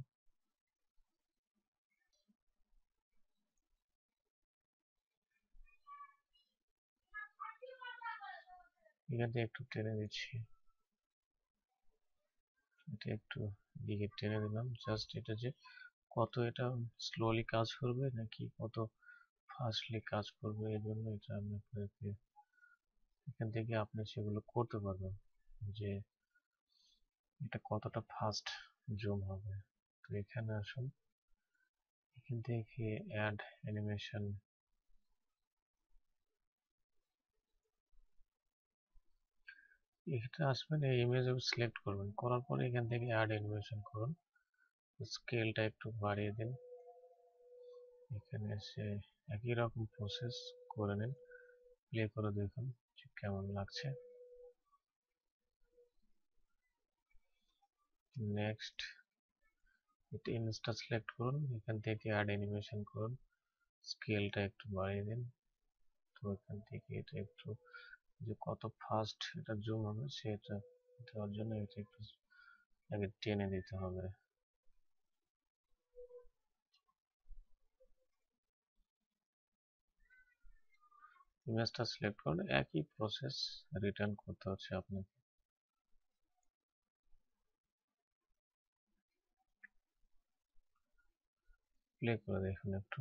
এখান থেকে একটু টেনে দিচ্ছি, এটা একটু দিকে টেনে দিলাম, জাস্ট এটা যে কত এটা স্লোলি কাজ করবে নাকি কত ফাস্টলি কাজ করবে, এই জন্য এটা আমি আপনাদেরকে এখান থেকে আপনি সেগুলো করতে পারবেন যে এটা কতটা ফাস্ট জুম হবে। তো এখানে আসুন, এখান থেকে অ্যাড অ্যানিমেশন, এখানে আসবেন, এই ইমেজ সিলেক্ট করবেন, করার পরে এখান থেকে অ্যাড অ্যানিমেশন করুন, স্কেলটা একটু বাড়িয়ে দিন, এখানে এসে একই রকম প্রসেস করে নিন, প্লে করে দেখুন যে কেমন লাগছে। নেক্সট এটা ইমেজটা সিলেক্ট করুন, এখান থেকে অ্যাড অ্যানিমেশন করুন, স্কেলটা একটু বাড়িয়ে দিন। তো এখান থেকে এটা একটু যে কত ফাস্ট এটা জুম হবে সেটা দেওয়ার জন্য এটা একটু আগে টেনে দিতে হবে। ইমেজটা সিলেক্ট করুন, একই প্রসেস রিটার্ন করতে হচ্ছে আপনাকে। প্লে করে দেখুন একটু,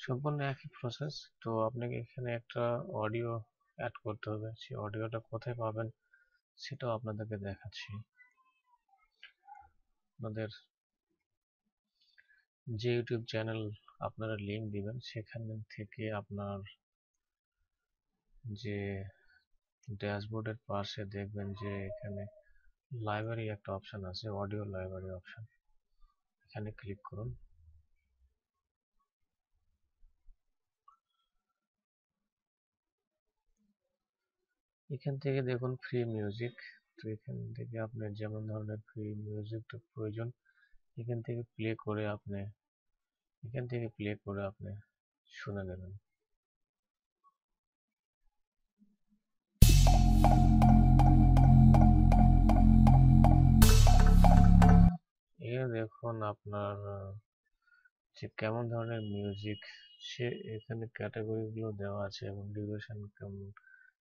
সম্পূর্ণ একই প্রসেস। তো আপনাকে এখানে একটা অডিও অ্যাড করতে হবে, সেই অডিওটা কোথায় পাবেন সেটাও আপনাদেরকে দেখাচ্ছি। আপনাদের যে ইউটিউব চ্যানেল আপনারা লিংক দিবেন সেখান থেকে আপনার যে ড্যাশবোর্ডের পাশে দেখবেন যে এখানে লাইব্রেরি একটা অপশন আছে, অডিও লাইব্রেরি অপশন, এখানে ক্লিক করুন। এখান থেকে দেখুন ফ্রি মিউজিক, তো এখান থেকে আপনার যেমন ধরনের ফ্রি মিউজিকটা প্রয়োজন এখান থেকে প্লে করে আপনি শুনে নেবেন। এখানে দেখুন আপনার যে কেমন ধরনের মিউজিক, সে এখানে ক্যাটাগরিগুলো দেওয়া আছে এবং ডিউরেশন কেমন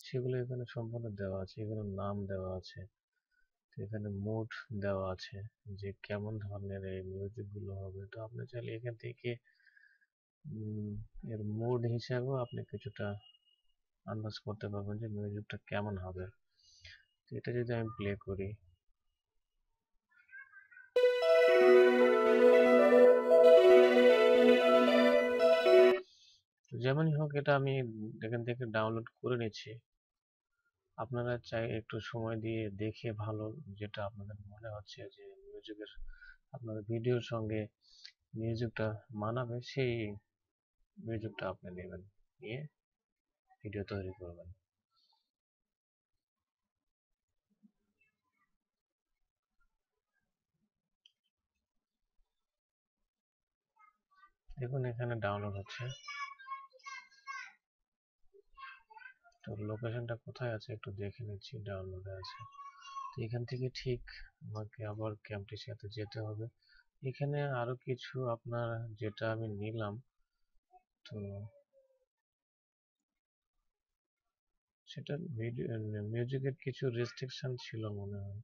সেগুলো এখানে সম্পূর্ণ দেওয়া আছে, এখানে নাম দেওয়া আছে, তো এখানে মুড দেওয়া আছে যে কেমন ধরনের এই মিউজিকগুলো হবে। তো আপনি চাইলে এখান থেকে এর মুড হিসাবেও আপনি কিছুটা আন্দাজ করতে পারবেন যে মিউজিকটা কেমন হবে। তো এটা যদি আমি প্লে করি, যেমনই হোক এটা আমি এখান থেকে ডাউনলোড করে নিচ্ছি। আপনারা চাই একটু সময় দিয়ে দেখে ভালো যেটা আপনাদের মনে হচ্ছে যে মিউজিকের আপনাদের ভিডিওর সঙ্গে মিউজিকটা মানাবে সেই মিউজিকটা আপনি নেবেন, নিয়ে ভিডিও তৈরি করবেন। দেখুন এখানে ডাউনলোড হচ্ছে, তো লোকেশনটা কোথায় আছে একটু দেখে নিচ্ছি, ডাউনলোডে আছে। তো এখান থেকে ঠিক আমাকে আবার ক্যামটেসিয়াতে যেতে হবে। এখানে আরো কিছু আপনার যেটা আমি নিলাম, তো সেটা ভিডিও মিউজিকের কিছু রেস্ট্রিকশন ছিল মনে হয়।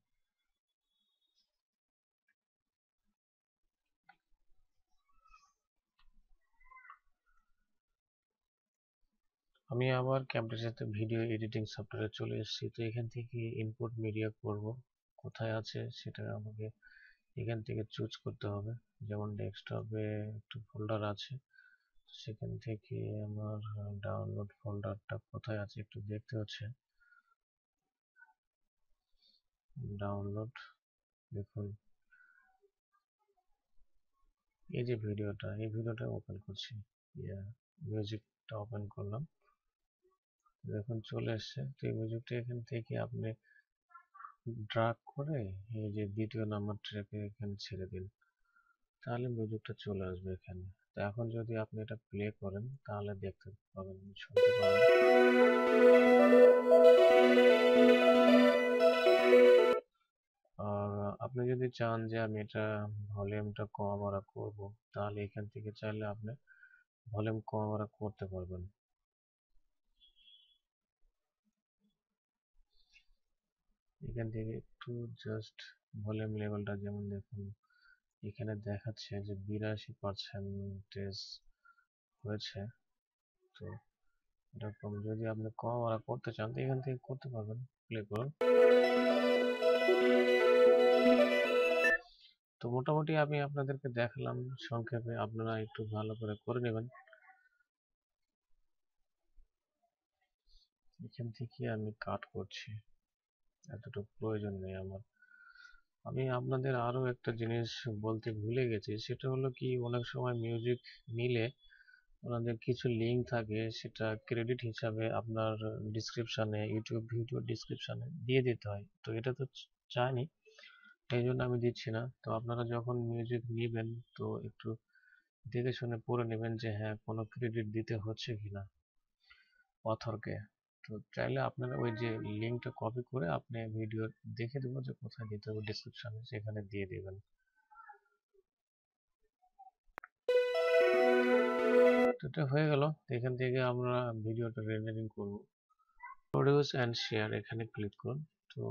আমি আবার ক্যামটাসাতে ভিডিও এডিটিং সফটওয়্যারে চলে এসেছি। তো এখান থেকে ইনপুট মিডিয়া করব, কোথায় আছে সেটা আমাকে এখান থেকে চুজ করতে হবে। যেমন ডেস্কটপে একটু ফোল্ডার আছে, সেখান থেকে আমার ডাউনলোড ফোল্ডারটা কোথায় আছে একটু দেখতে হচ্ছে। ডাউনলোড, দেখুন এই যে ভিডিওটা, এই ভিডিওটা ওপেন করছি, মিউজিকটা ওপেন করলাম, দেখুন চলে এসছে। তো এই মিউজিকটা এখান থেকে আপনি ড্রাগ করে এই যে দ্বিতীয় নাম্বার ট্র্যাকে এখানে ছেড়ে দিন, তাহলে মিউজিকটা চলে আসবে এখানে। তো এখন যদি আপনি এটা প্লে করেন তাহলে দেখতে পাবেন, শুনতে পাবেন। আর আপনি যদি চান যে আমি এটা ভলিউমটা কমা বাড়া করবো, তাহলে এখান থেকে চাইলে আপনি ভলিউম কমা বাড়া করতে পারবেন। এখান থেকে একটু জাস্ট ভলিউম লেভেলটা, যেমন দেখুন এখানে দেখাচ্ছে যে 82% হয়েছে। তো এরকম যদি আপনি কমা বাড়া করতে চান তো এখান থেকে করতে পারবেন। প্লে করুন। তো মোটামুটি আমি আপনাদেরকে দেখালাম সংক্ষেপে, আপনারা একটু ভালো করে করে নেবেন। এখান থেকে আমি কাট করছি, এতটুকু প্রয়োজন নেই আমার। আমি আপনাদের আরো একটা জিনিস বলতে ভুলে গেছি, সেটা হলো কি অনেক সময় মিউজিক নিলে ওনাদের কিছু লিঙ্ক থাকে, সেটা ক্রেডিট হিসাবে আপনার ডিসক্রিপশনে, ইউটিউব ভিডিও ডিসক্রিপশনে দিয়ে দিতে হয়। তো এটা তো চাইনি, এই জন্য আমি দিচ্ছি না। তো আপনারা যখন মিউজিক নেবেন তো একটু দেখে শুনে পড়ে নেবেন যে হ্যাঁ কোনো ক্রেডিট দিতে হচ্ছে কিনা অথরকে। তো চাইলে আপনারা ওই যে লিঙ্কটা কপি করে আপনি ভিডিও দেখে দেবো যে কোথায় দিতে হবে, ডিসক্রিপশনে সেখানে দিয়ে দেবেন। তো এটা হয়ে গেল। এখান থেকে আমরা ভিডিওটা রেন্ডারিং করব। প্রডিউস অ্যান্ড শেয়ার এখানে ক্লিক করুন। তো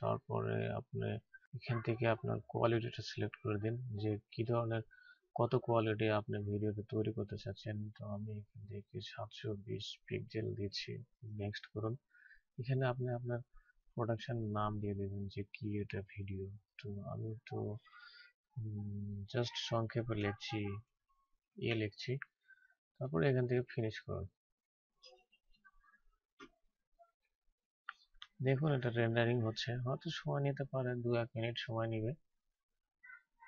তারপরে আপনি এখান থেকে আপনার কোয়ালিটিটা সিলেক্ট করে দিন, যে কি ধরনের কত কোয়ালিটি আপনি ভিডিওতে তৈরি করতে চাচ্ছেন। তো আমি এখান থেকে 720 পিক্সেল দিচ্ছি, নেক্সট করুন। এখানে আপনি আপনার প্রোডাকশন নাম দিয়ে দেবেন যে কি এটা ভিডিও। তো আমি তো জাস্ট সংক্ষেপে লিখছি, লিখছি, তারপরে এখান থেকে ফিনিশ করুন। দেখুন এটা রেন্ডারিং হচ্ছে, হয়তো সময় নিতে পারে, 2-1 মিনিট সময় নেবে।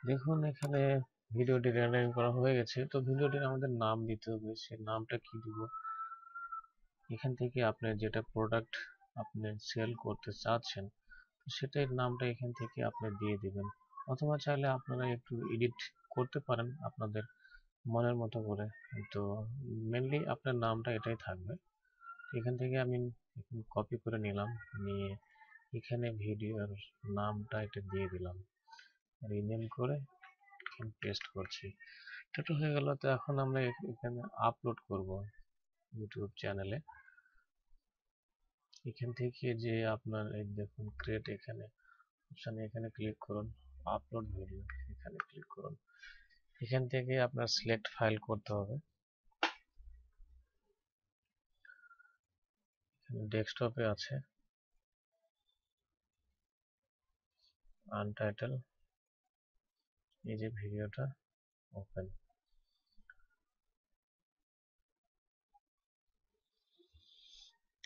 দেখুন এখানে ভিডিওটি রেন্ডারিং করা হয়ে গেছে। তো ভিডিওটির আমাদের নাম দিতে হবে, সে নামটা কি দিব, এখান থেকে আপনি যেটা প্রোডাক্ট আপনি সেল করতে চাচ্ছেন সেটার নামটা এখান থেকে আপনি দিয়ে দিবেন, অথবা চাইলে আপনারা একটু এডিট করতে পারেন আপনাদের মনের মতো করে। তো মেনলি আপনার নামটা এটাই থাকবে। এখান থেকে আমি কপি করে নিলাম, নিয়ে এখানে ভিডিওর নামটা এটা দিয়ে দিলাম, রিনেম করে পেস্ট করছি। এটা হয়ে গেল। তো এখন আমরা এখানে আপলোড করব ইউটিউব চ্যানেলে। এখান থেকে যে আপনার এই দেখুন ক্রিয়েট এখানে অপশানে এখানে ক্লিক করুন, আপলোড ভিডিও এখানে ক্লিক করুন। এখান থেকে আপনার সিলেক্ট ফাইল করতে হবে। ডেস্কটপে আছে আনটাইটেল, এই যে ভিডিওটা ওপেন।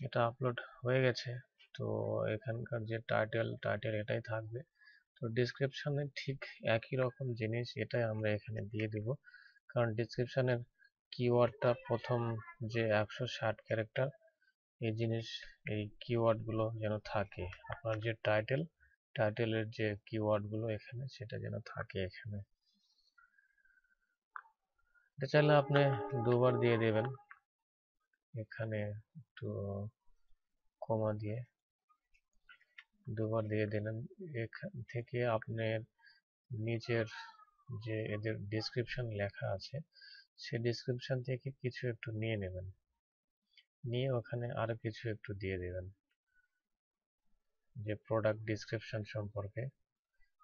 এটা আপলোড হয়ে গেছে। তো এখানকার যে টাইটেল এটাই থাকবে। তো ডিসক্রিপশনে ঠিক একই রকম জিনিস এটাই আমরা এখানে দিয়ে দিব, কারণ ডিসক্রিপশনের কিওয়ার্ডটা প্রথম যে 160 ক্যারেক্টার এই জিনিস, এই কিওয়ার্ডগুলো যেন থাকে। আপনার যে টাইটেলের যে কিওয়ার্ডগুলো এখানে সেটা যেন থাকে এখানে। এটা চাইলে আপনি দুবার দিয়ে দেবেন, এখানে একটু কমা দিয়ে দুবার দিয়ে দিলেন। এখান থেকে আপনার নিচের যে এদের ডেসক্রিপশন লেখা আছে সেই ডেসক্রিপশন থেকে কিছু একটু নিয়ে নেবেন, নিয়ে ওখানে আরো কিছু একটু দিয়ে দিবেন, যে প্রোডাক্ট ডিসক্রিপশন সম্পর্কে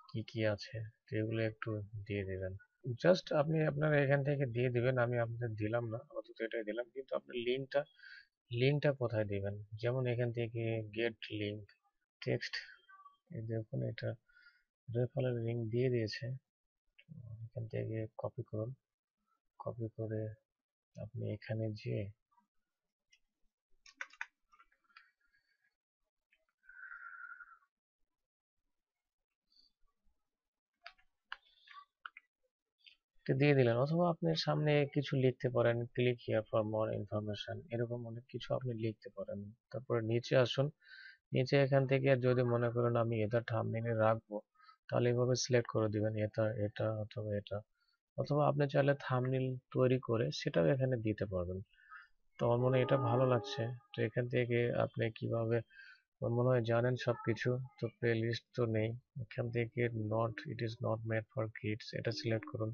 কি কি আছে তো এগুলো একটু দিয়ে দিবেন। জাস্ট আপনি আপনার এখান থেকে দিয়ে দিবেন, আমি আপনাদের দিলাম না, অন্তত এটাই দিলাম, কিন্তু আপনি লিঙ্কটা কোথায় দিবেন? যেমন এখান থেকে গেট লিঙ্ক টেক্সট, এই দেখুন এটা রেফারেল লিঙ্ক দিয়ে দিয়েছে। এখান থেকে কপি করুন, কপি করে আপনি এখানে যে দিয়ে দিলেন, অথবা আপনি সামনে কিছু লিখতে পারেন, click here for more information, এরকম অনেক কিছু আপনি লিখতে পারেন। তারপরে নিচে আসুন, নিচে এখান থেকে যদি মনে করেন আমি এটা থাম্বনেইলে রাখবো, তাহলে এভাবে সিলেক্ট করে দিবেন, এটা এটা অথবা এটা, অথবা আপনি চাইলে থাম্বনেইল তৈরি করে সেটাও এখানে দিতে পারবেন। তো আমার মনে হয় এটা ভালো লাগছে। তো এখান থেকে আপনি কিভাবে, আমার মনে হয় জানেন সবকিছু। তো প্লে লিস্ট তো নেই, এখান থেকে not, it is not made for kids এটা সিলেক্ট করুন।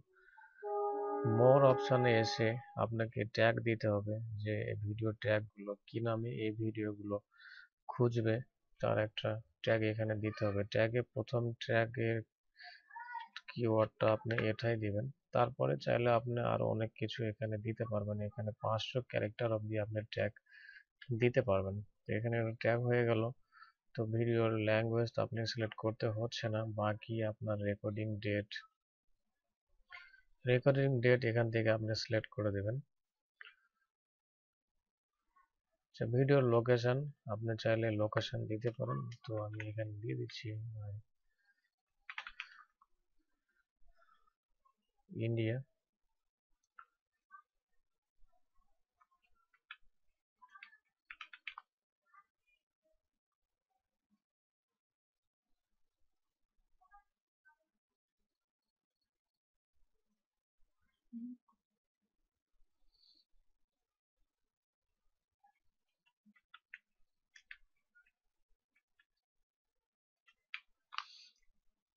মোর অপশনে এসে আপনাকে ট্যাগ দিতে হবে, যে ভিডিও ট্যাগগুলো কি নামে এই ভিডিওগুলো খুঁজবে, তার একটা ট্যাগ এখানে দিতে হবে। ট্যাগে প্রথম ট্যাগের কিওয়ার্ডটা আপনি এটাই দিবেন। তারপরে চাইলে আপনি আরো অনেক কিছু এখানে দিতে পারবেন, এখানে 500 ক্যারেক্টার অবধি আপনি ট্যাগ দিতে পারবেন। তো এখানে ট্যাগ হয়ে গেল। তো ভিডিওর ল্যাঙ্গুয়েজ তো আপনি সিলেক্ট করতে হচ্ছে না, বাকি আপনার রেকর্ডিং ডেট এখান থেকে আপনি সিলেক্ট করে দেবেন। আচ্ছা, ভিডিওর লোকেশন আপনি চাইলে লোকেশন দিতে পারেন, তো আমি এখানে দিয়ে দিচ্ছি ইন্ডিয়া।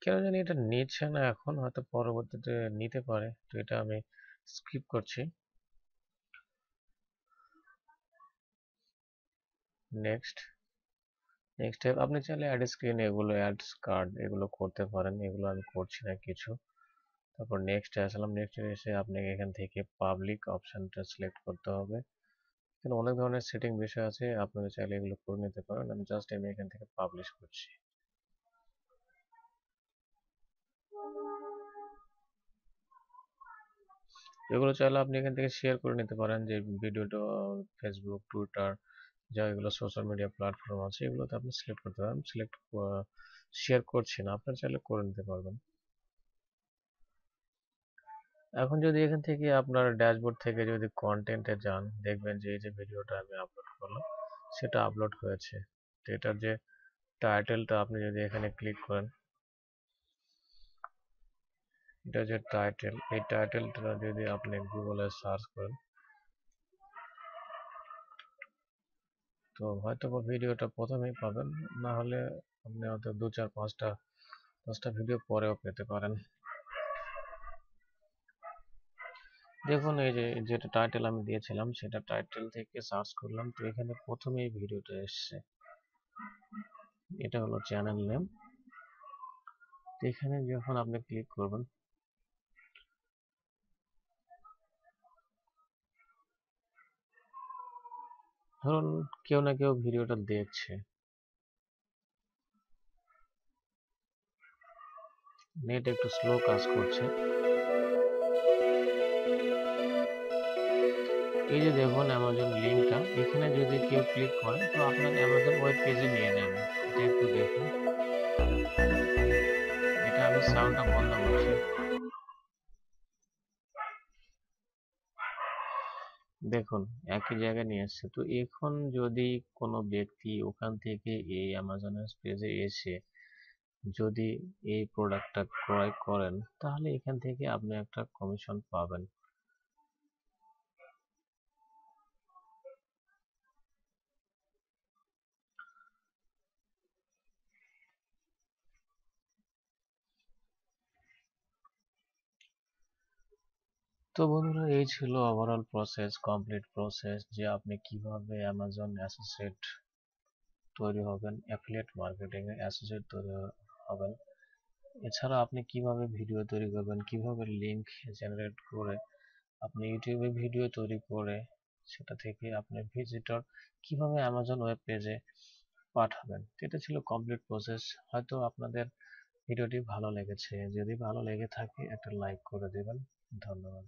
কেন জানি এটা নিচ্ছে না এখন, হয়তো পরবর্তীতে নিতে পারে, তো এটা আমি স্কিপ করছি। নেক্সট নেক্সট আপনি চাইলে অ্যাড স্ক্রিন, এগুলো অ্যাডস কার্ড এগুলো করতে পারেন, এগুলো আমি করছি না কিছু। তারপর নেক্সটে আসলাম, নেক্সটে এসে আপনাকে এখান থেকে পাবলিক অপশনটা সিলেক্ট করতে হবে। এখানে অনেক ধরনের সেটিং বিষয় আছে, আপনারা চাইলে এগুলো করে নিতে পারেন। আমি এখান থেকে পাবলিশ করছি। এগুলো চাইলে আপনি এখান থেকে শেয়ার করে নিতে পারেন, যে ভিডিওটা ফেসবুক, টুইটার, যা এগুলো সোশ্যাল মিডিয়া প্ল্যাটফর্ম আছে এগুলোতে আপনি সিলেক্ট করতে পারেন। শেয়ার করছি না, আপনারা চাইলে করে নিতে পারবেন। এখন যদি এখান থেকে আপনার ড্যাশবোর্ড থেকে যদি কন্টেন্টে যান, দেখবেন যে এই যে ভিডিওটা আমি আপলোড করলাম সেটা আপলোড হয়েছে। তো এটার যে টাইটেলটা আপনি যদি এখানে ক্লিক করেন, এটা যে টাইটেল, এই টাইটেলটা যদি আপনি গুগলে সার্চ করেন, তো হয়তো বা ভিডিওটা প্রথমেই পাবেন, না হলে আপনি হয়তো 2 4 5টা 10টা ভিডিও পরেও পেতে পারেন। দেখুন এই যে যেটা টাইটেল আমি দিয়েছিলাম সেটা টাইটেল থেকে সার্চ করলাম, তো এখানে প্রথমে এই ভিডিওটা এসছে, এটা হলো চ্যানেল নেম। এখানে যখন আপনি ক্লিক করবেন, ধরুন কেউ না কেউ ভিডিওটা দেখছে, নেট একটু স্লো কাজ করছে। এই যে দেখুন অ্যামাজন লিঙ্কটা, এখানে যদি কেউ ক্লিক করে তো আপনাকে অ্যামাজন ওয়েব পেজে নিয়ে যাবে। এটা একটু দেখুন, এটা আমি সাউন্ডটা বন্ধ করছি। দেখুন একই জায়গায় নিয়ে আসছে। তো এখন যদি কোনো ব্যক্তি ওখান থেকে এই অ্যামাজনের পেজে এসে যদি এই প্রোডাক্টটা ক্রয় করেন, তাহলে এখান থেকে আপনি একটা কমিশন পাবেন। তো বন্ধুরা, এই ছিল ওভারঅল প্রসেস, কমপ্লিট প্রসেস, যে আপনি কিভাবে অ্যামাজন অ্যাসোসিয়েট তৈরি হবেন, অ্যাফিলিয়েট মার্কেটিং এ অ্যাসোসিয়েট তৈরি হবেন। এছাড়া আপনি কিভাবে ভিডিও তৈরি করবেন, কিভাবে লিংক জেনারেট করে আপনি ইউটিউবে ভিডিও তৈরি করে সেটা থেকে আপনি ভিজিটর কিভাবে অ্যামাজন ওয়েব পেজে পাঠাবেন। এটা ছিল কমপ্লিট প্রসেস। হয়তো আপনাদের ভিডিওটি ভালো লেগেছে। যদি ভালো লেগে থাকে একটা লাইক করে দেবেন। ধন্যবাদ।